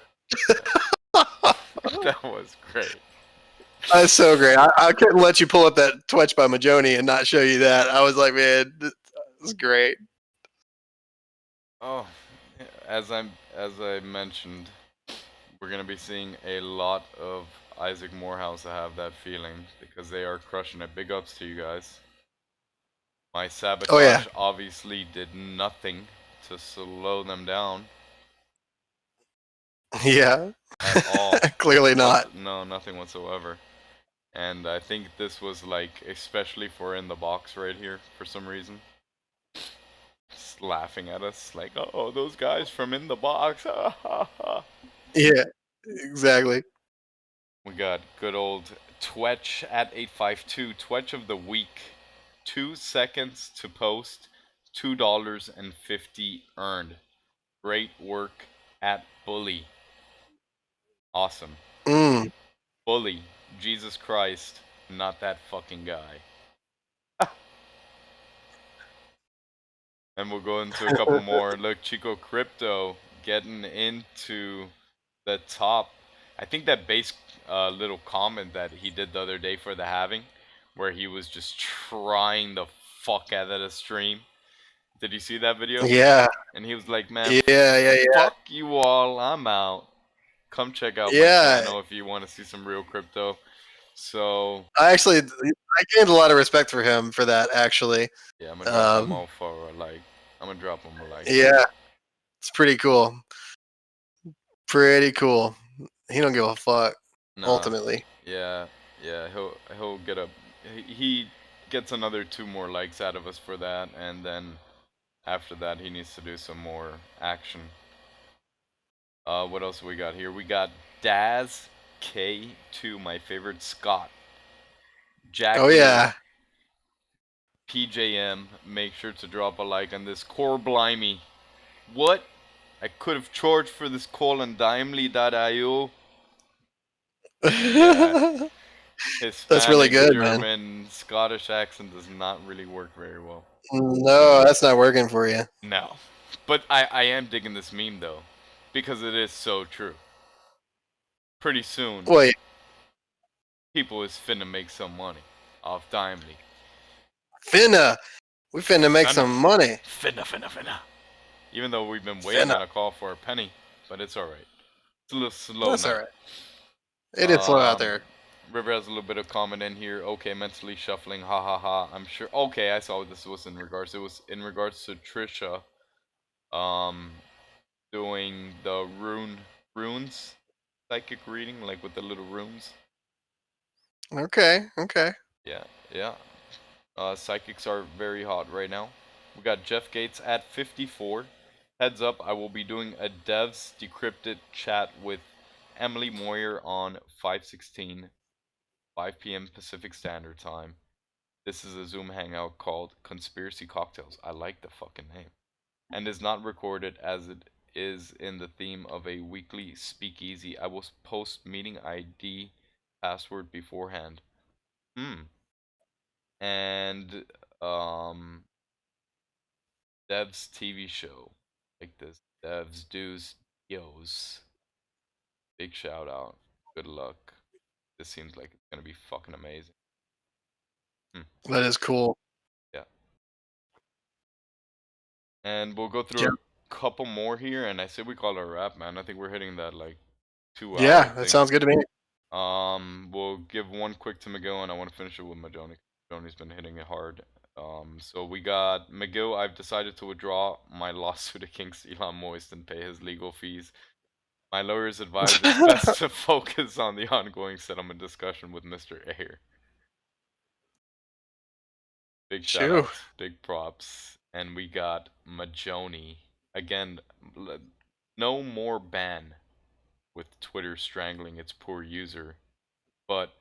That was great. That's so great. I couldn't let you pull up that Twitch by Majoni and not show you that. I was like, man, this is great. Oh, as I mentioned, we're gonna be seeing a lot of Isaac Morehouse. I have that feeling because they are crushing it. Big ups to you guys. My Oh yeah, sabotage obviously did nothing to slow them down yeah. at all. Clearly not. No, nothing whatsoever. And I think this was like especially for in the box right here for some reason. Just laughing at us like, oh, those guys from in the box. Ha ha ha. Yeah, exactly. We got good old Twetch at 852. Twetch of the week. 2 seconds to post, $2.50 earned. Great work at Bully. Awesome. Mm. Bully. Jesus Christ. Not that fucking guy. And we'll go into a couple more. Look, Chico Crypto getting into the top. I think that base little comment that he did the other day for the halving, where he was just trying the fuck out of the stream. Did you see that video? Yeah, And he was like, man, yeah. fuck you all, I'm out. Come check out my Yeah, channel if you want to see some real crypto. So, I gained a lot of respect for him for that. Actually, yeah, I'm gonna drop him um, all for a like. I'm gonna drop him a like. yeah, it's pretty cool. Pretty cool. He don't give a fuck. Nah, Ultimately, yeah, he'll get a he gets another 2 more likes out of us for that, and then after that he needs to do some more action. What else we got here? We got Daz K2, my favorite Scott. oh Jackie yeah. PJM, make sure to drop a like on this core blimey. What? I could have charged for this call on Dimely.io. Yeah, That's really Hispanic, good, man. German, Scottish accent does not really work very well. No, that's not working for you. No. But I am digging this meme though, because it is so true. Pretty soon, Wait, people is finna make some money off Dimely. we finna make Finna, some money. finna. Even though we've been waiting Finna. on a call for a penny, but it's alright. It's a little slow That's all now. right. It is slow out Um, there. River has a little bit of comment in here. Okay, mentally shuffling. Ha ha ha. I'm sure. Okay, I saw what this was in regards. It was in regards to Trisha, um, doing the runes psychic reading, like with the little runes. Okay. Yeah, yeah. Psychics are very hot right now. We got Jeff Gates at 54. Heads up, I will be doing a devs decrypted chat with Emily Moyer on 5/16, 5 p.m. Pacific Standard Time. This is a Zoom hangout called Conspiracy Cocktails. I like the fucking name. And is not recorded as it is in the theme of a weekly speakeasy. I will post meeting ID password beforehand. And Dev's TV show. Like this. Dev's Do's Yos. Big shout out. Good luck. This seems like it's gonna be fucking amazing. That is cool. Yeah. And we'll go Yeah. through a couple more here, and I say we call it a wrap, man. I think we're hitting that like 2 hour Yeah, that thing. sounds good to me. We'll give one quick to McGill, and I want to finish it with Majoni. Majoni's been hitting it hard. So we got McGill. I've decided to withdraw my lawsuit against Elon Moist and pay his legal fees. My lawyers advise it's best to focus on the ongoing settlement discussion with Mr. Ayer. Big shout Shoo. outs, big props. And we got Majoni. Again, no more ban with Twitter strangling its poor user, but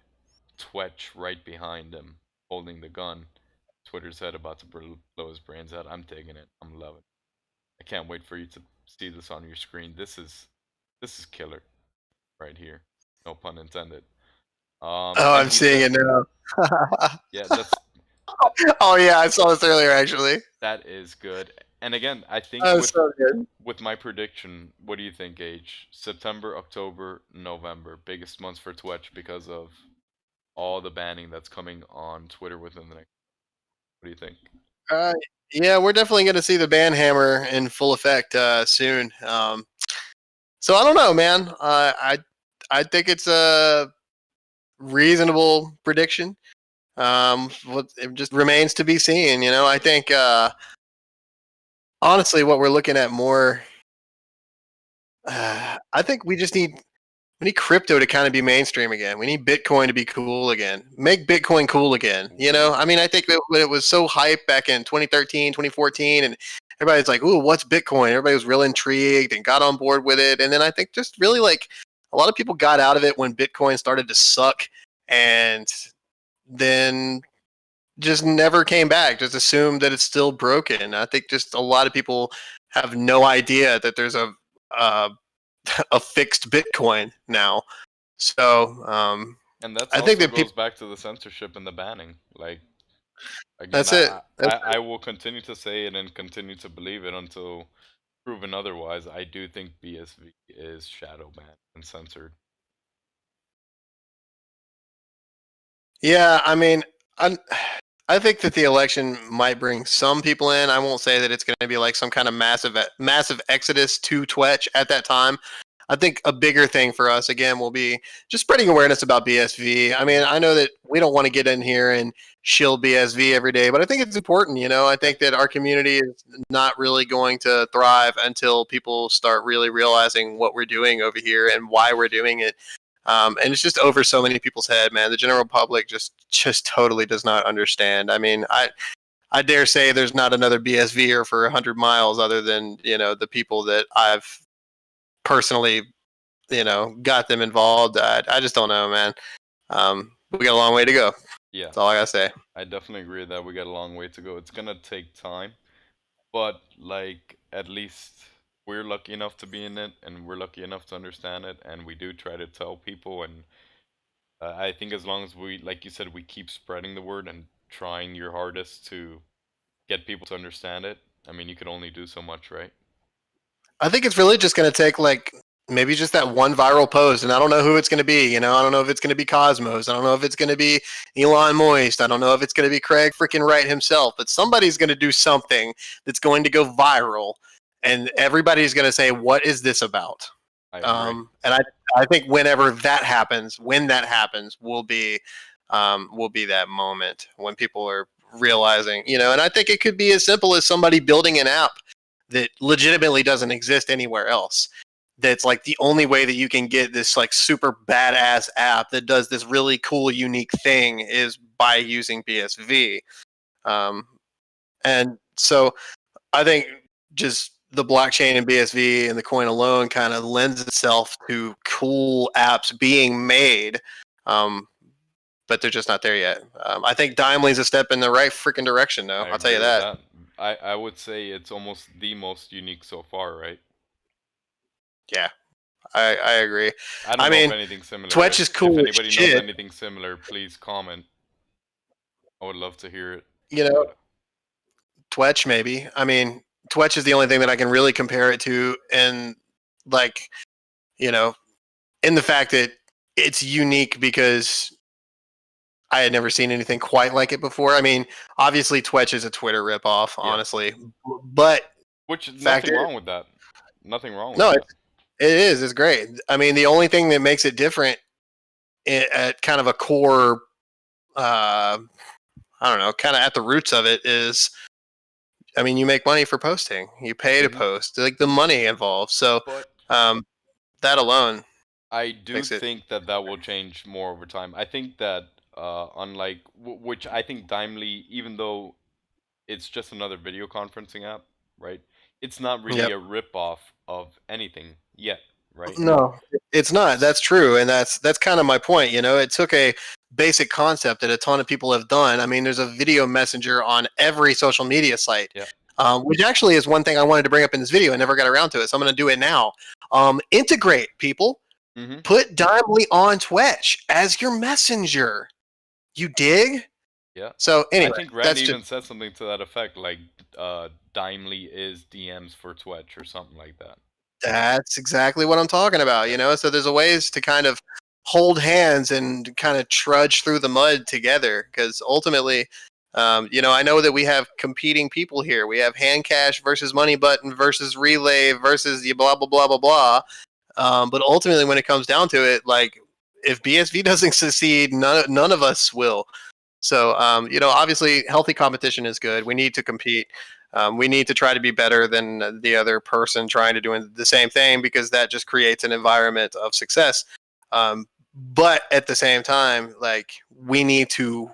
Twetch right behind him, holding the gun. Twitter's head about to blow his brains out. I'm taking it. I'm loving it. I can't wait for you to see this on your screen. This is killer right here. No pun intended. Oh, And I'm he seeing said, it now. yeah, that's Oh yeah, I saw this earlier actually. that is good. And again, I think That was so good. with my prediction, what do you think, Gage? September, October, November, biggest months for Twitch because of all the banning that's coming on Twitter within the next. What do you think? Uh, yeah, we're definitely going to see the ban hammer in full effect soon. So I don't know, man. I think it's a reasonable prediction. It just remains to be seen. I think honestly, what we're looking at more. I think we need crypto to kind of be mainstream again. We need Bitcoin to be cool again. Make Bitcoin cool again. I mean, I think that when it was so hyped back in 2013, 2014, and everybody's like, ooh, what's Bitcoin? Everybody was real intrigued and got on board with it. And then I think just really like a lot of people got out of it when Bitcoin started to suck and then just never came back, just assumed that it's still broken. I think just a lot of people have no idea that there's a, a fixed Bitcoin now. So And that's I think also that goes people. back to the censorship and the banning. Like, again, That's it. I will continue to say it and continue to believe it until proven otherwise. I do think BSV is shadow banned and censored. Yeah, I mean, I think that the election might bring some people in. I won't say that it's going to be like some kind of massive exodus to Twitch at that time. I think a bigger thing for us again will be just spreading awareness about BSV. I mean, I know that we don't want to get in here and shill BSV every day, but I think it's important. I think that our community is not really going to thrive until people start really realizing what we're doing over here and why we're doing it. And it's just over so many people's head, man. The general public just totally does not understand. I mean, I dare say there's not another BSVer for 100 miles other than the people that I've personally got them involved. I just don't know, man. We got a long way to go. Yeah, That's all I gotta say. I definitely agree that we got a long way to go. It's gonna take time, but like at least we're lucky enough to be in it, and we're lucky enough to understand it, and we do try to tell people. And I think as long as we, like you said, we keep spreading the word and trying your hardest to get people to understand it. I mean, you can only do so much, right? I think it's really just going to take like maybe just that one viral post, and I don't know who it's going to be. I don't know if it's going to be Cosmos. I don't know if it's going to be Elon Moist. I don't know if it's going to be Craig freaking Wright himself. But somebody's going to do something that's going to go viral, and everybody's going to say, "What is this about?" I agree. And I think whenever that happens, when that happens, will be that moment when people are realizing, and I think it could be as simple as somebody building an app that legitimately doesn't exist anywhere else. That's like the only way that you can get this like super badass app that does this really cool, unique thing is by using BSV. And so I think just the blockchain and BSV and the coin alone kind of lends itself to cool apps being made. But they're just not there yet. I think Dimely's a step in the right freaking direction, though. I'll tell you that. I would say it's almost the most unique so far, right? Yeah, I agree. I don't know if anything similar. Twitch is cool. If anybody as knows shit. anything similar, please comment. I would love to hear it. Twitch maybe. I mean, Twitch is the only thing that I can really compare it to, and like, in the fact that it's unique because I had never seen anything quite like it before. I mean, obviously Twitch is a Twitter ripoff, honestly, but nothing wrong with that. Nothing wrong with no, that. It is. It's great. I mean, the only thing that makes it different at kind of a core, I don't know, kind of at the roots of it is, I mean, you make money for posting. You pay to post, like the money involved. So that alone, I do think that will change more over time. I think that unlike which I think Dimely, even though it's just another video conferencing app, right? It's not really a rip-off of anything yet, right? No, it's not. That's true, and that's kind of my point. It took a basic concept that a ton of people have done. I mean, there's a video messenger on every social media site, which actually is one thing I wanted to bring up in this video. I never got around to it, so I'm going to do it now. Integrate, people. Put Dimely on Twitch as your messenger. You dig? Yeah. So anyway, I think Randy even said something to that effect, like Dimely is DMs for Twitch or something like that. That's exactly what I'm talking about, So there's a ways to kind of hold hands and kind of trudge through the mud together, because ultimately, I know that we have competing people here. We have Hand Cash versus Money Button versus Relay versus the blah blah blah blah blah. But ultimately, when it comes down to it, like if BSV doesn't succeed, none of us will. So, obviously, healthy competition is good. We need to compete. We need to try to be better than the other person trying to do the same thing, because that just creates an environment of success. But at the same time, like, we need to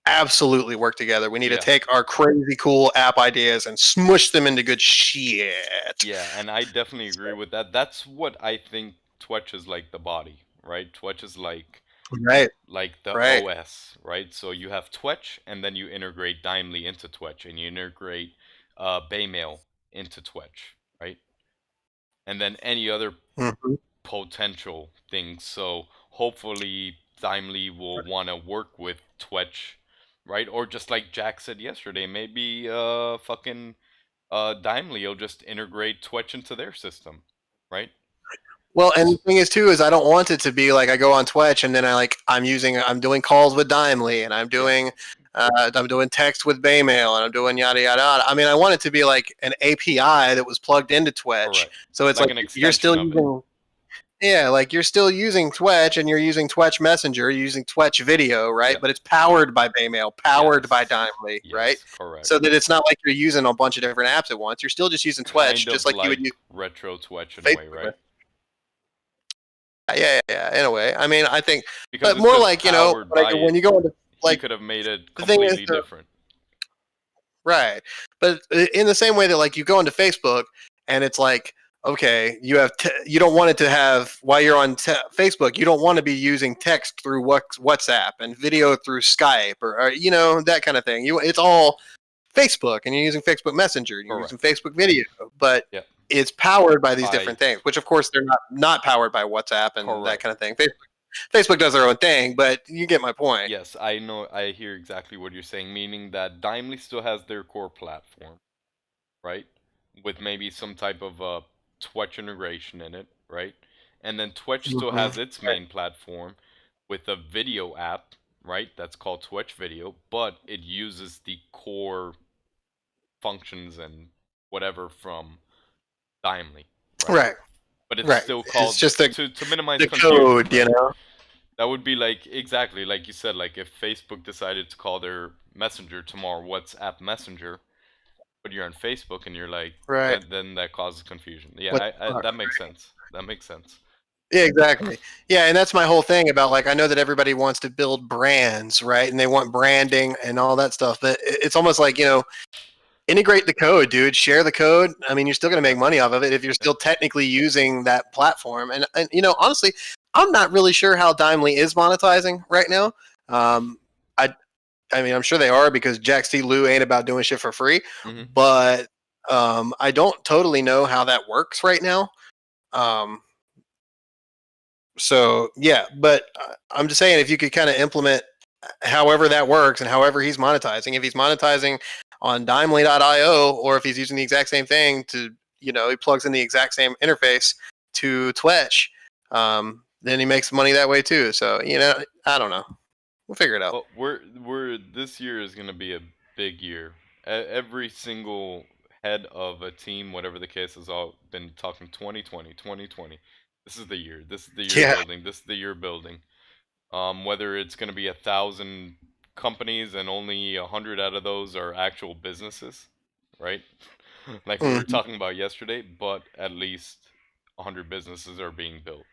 absolutely work together. We need to take our crazy cool app ideas and smush them into good shit. Yeah, and I definitely agree with that. That's what I think Twitch is like the body, right? Twitch is like Right. the Right. OS, right? So you have Twitch, and then you integrate Dimely into Twitch, and you integrate Baymail into Twitch, right? And then any other Mhm. potential things. So hopefully Dimely will want to work with Twitch, right? Or just like Jack said yesterday, maybe fucking Dimely will just integrate Twitch into their system, right? Well, and the thing is too is I don't want it to be like I go on Twitch and then I'm doing calls with Dimely and I'm doing text with Baymail and I'm doing yada yada yada. I mean, I want it to be like an API that was plugged into Twitch, Correct. so it's Like like an you're still extension of it. using. Yeah, like you're still using Twitch and you're using Twitch Messenger, you're using Twitch Video, right? Yeah. But it's powered by Baymail, powered by Yes. Dimely, right? Yes, correct. So that it's not like you're using a bunch of different apps at once. You're still just using Twitch, Kind just of like you would like use retro Twitch in a way, Facebook. right? Yeah, in a way. I mean, I think, Because but it's more just like, powered by when it. you go into, He like, could have made it the thing is, completely different. right. But in the same way that, like, you go into Facebook and it's like, okay, you don't want it to have, while you're on Facebook, you don't want to be using text through WhatsApp and video through Skype or that kind of thing. It's all Facebook and you're using Facebook Messenger and you're using Facebook Video, but it's powered by these different things, which of course they're not powered by WhatsApp and that kind of thing. Facebook does their own thing, but you get my point. Yes, I know. I hear exactly what you're saying, meaning that Dimely still has their core platform, right? With maybe some type of Twitch integration in it, right? And then Twitch still has its main platform with a video app, right? That's called Twitch Video, but it uses the core functions and whatever from Dimely, right? But it's still called, it's just to minimize the confusion, code, right? That would be like, exactly like you said, like if Facebook decided to call their messenger tomorrow WhatsApp Messenger, but you're on Facebook and you're like, Right. then that causes confusion. Yeah, that makes sense. That makes sense. Yeah, exactly. Yeah, and that's my whole thing about, like, I know that everybody wants to build brands, right? And they want branding and all that stuff, but it's almost like, integrate the code, dude. Share the code. I mean, you're still going to make money off of it if you're still technically using that platform. And honestly, I'm not really sure how Dimely is monetizing right now. I mean, I'm sure they are, because Jack C. Lou ain't about doing shit for free. But I don't totally know how that works right now. So yeah, but I'm just saying, if you could kind of implement however that works and however he's monetizing, if he's monetizing on Dimely.io, or if he's using the exact same thing to, he plugs in the exact same interface to Twitch, then he makes money that way too. So, I don't know. We'll figure it out. Well, this year is gonna be a big year. Every single head of a team, whatever the case, has all been talking 2020, 2020. This is the year. This is the year building. This is the year building. Whether it's gonna be 1,000 companies and only 100 out of those are actual businesses, right? Like we were talking about yesterday, but at least 100 businesses are being built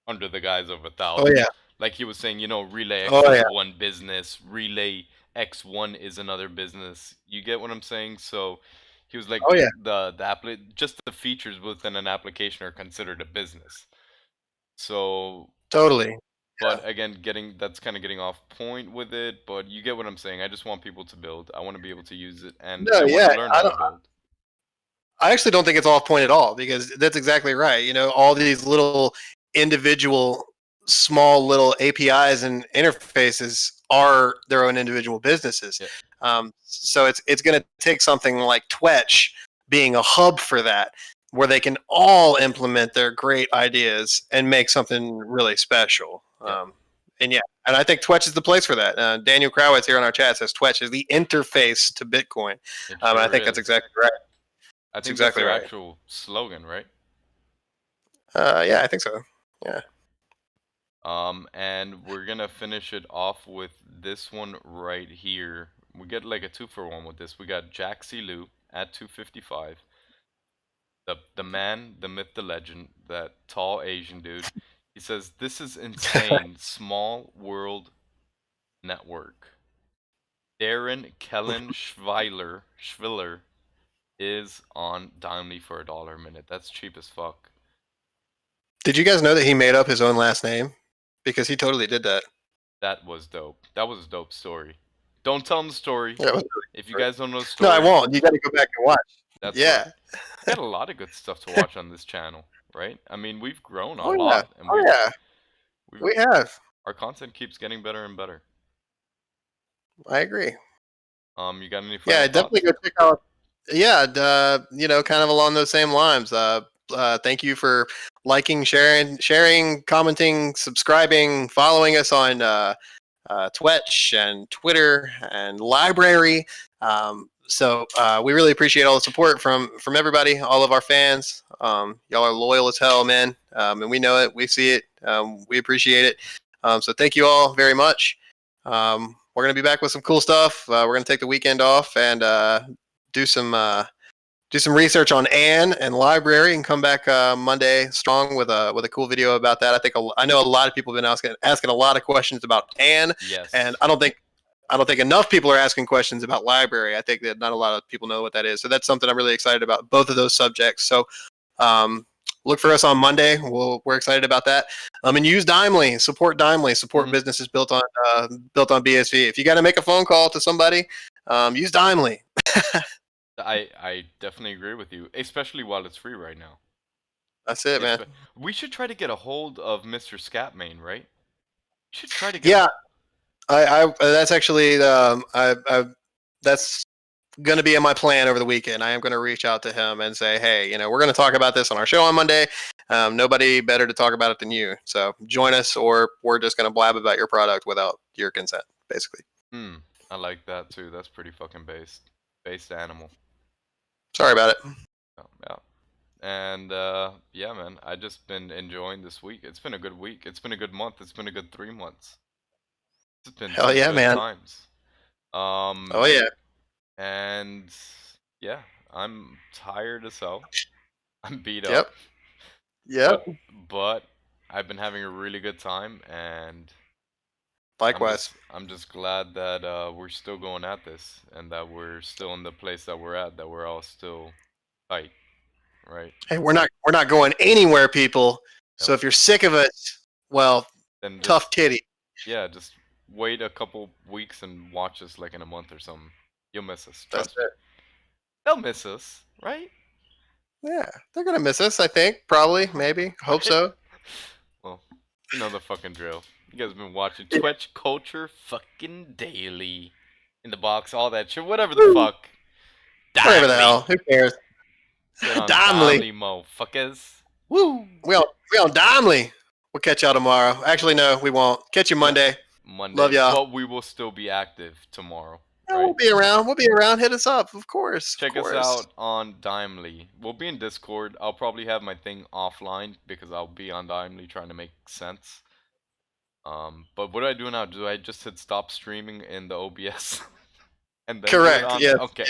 under the guise of 1,000. Oh yeah. Like he was saying, Relay X Oh is yeah. one business, Relay X1 is another business. You get what I'm saying? So he was like, Oh yeah. just the features within an application are considered a business. So Totally. but again, that's kind of getting off point with it. But you get what I'm saying. I just want people to build. I want to be able to use it, and No, I want yeah. to learn how to build. I actually don't think it's off point at all, because that's exactly right. All these little individual, small little APIs and interfaces are their own individual businesses. So it's going to take something like Twitch being a hub for that, where they can all implement their great ideas and make something really special. And I think Twitch is the place for that. Daniel Crowitz here on our chat says Twitch is the interface to Bitcoin. I think that's exactly right. I think exactly that's their right. actual slogan, right? Yeah, I think so. Yeah. And we're gonna finish it off with this one right here. We get like a 2-for-1 with this. We got Jack C. Lou at 255. The man, the myth, the legend, that tall Asian dude. He says, "This is insane. Small world network." Darren Kellen Schwiller is on Dimely for $1 a minute. That's cheap as fuck. Did you guys know that he made up his own last name? Because he totally did that. That was dope. That was a dope story. Don't tell him the story. Yeah, it was If you guys don't know the no, I story, won't. You got to go back and watch. that's Yeah. right. We got a lot of good stuff to watch on this channel, right? I mean, we've grown a Oh yeah. lot, and Oh yeah. We have. our content keeps getting better and better. I agree. You got any final Yeah, definitely thoughts? go check out. Yeah, kind of along those same lines. Thank you for liking, sharing, commenting, subscribing, following us on Twitch and Twitter and Library. We really appreciate all the support from everybody, all of our fans. Y'all are loyal as hell, man, and we know it. We see it. We appreciate it. So thank you all very much. We're gonna be back with some cool stuff. We're gonna take the weekend off and do some research on Anne and library, and come back Monday strong with a cool video about that. I know a lot of people have been asking a lot of questions about Anne, Yes. and I don't think enough people are asking questions about library. I think that not a lot of people know what that is. So that's something I'm really excited about, both of those subjects. So look for us on Monday. We're excited about that. And use Dimely, support Dimely, support businesses built on BSV. If you got to make a phone call to somebody, use Dimely. I definitely agree with you, especially while it's free right now. That's it, man. We should try to get a hold of Mr. Scatmain, right? We should try to get. Yeah, I that's actually that's going to be in my plan over the weekend. I am going to reach out to him and say, hey, we're going to talk about this on our show on Monday. Nobody better to talk about it than you. So join us, or we're just going to blab about your product without your consent, basically. I like that too. That's pretty fucking based animal. Sorry about it. Yeah. And yeah, man, I just been enjoying this week. It's been a good week. It's been a good month. It's been a good 3 months. It's been Hell some yeah, good man. times. Oh yeah. And yeah, I'm tired as hell. I'm beat up. Yep. Yep. But I've been having a really good time, and likewise. I'm just glad that we're still going at this, and that we're still in the place that we're at, that we're all still tight, right? Hey, we're not going anywhere, people. So if you're sick of it, well, then tough titty. Yeah, just wait a couple weeks and watch us like in a month or something. You'll miss us. That's Trust me. They'll miss us, right? Yeah, they're gonna miss us. I think, probably, maybe, hope so. Well, you know the fucking drill. You guys have been watching Twitch culture fucking daily, InTheBox, all that shit, whatever the fuck. Whatever the hell, who cares? Get on Dimely, motherfuckers. Woo! We on Dimely. We'll catch y'all tomorrow. Actually, no, we won't. Catch you Monday. Love y'all. But we will still be active tomorrow. Yeah, we'll be around. We'll be around. Hit us up, of course. Check us out on Dimely. We'll be in Discord. I'll probably have my thing offline because I'll be on Dimely trying to make sense. But what do I do now? Do I just hit stop streaming in the OBS? And then correct. Yes. Okay.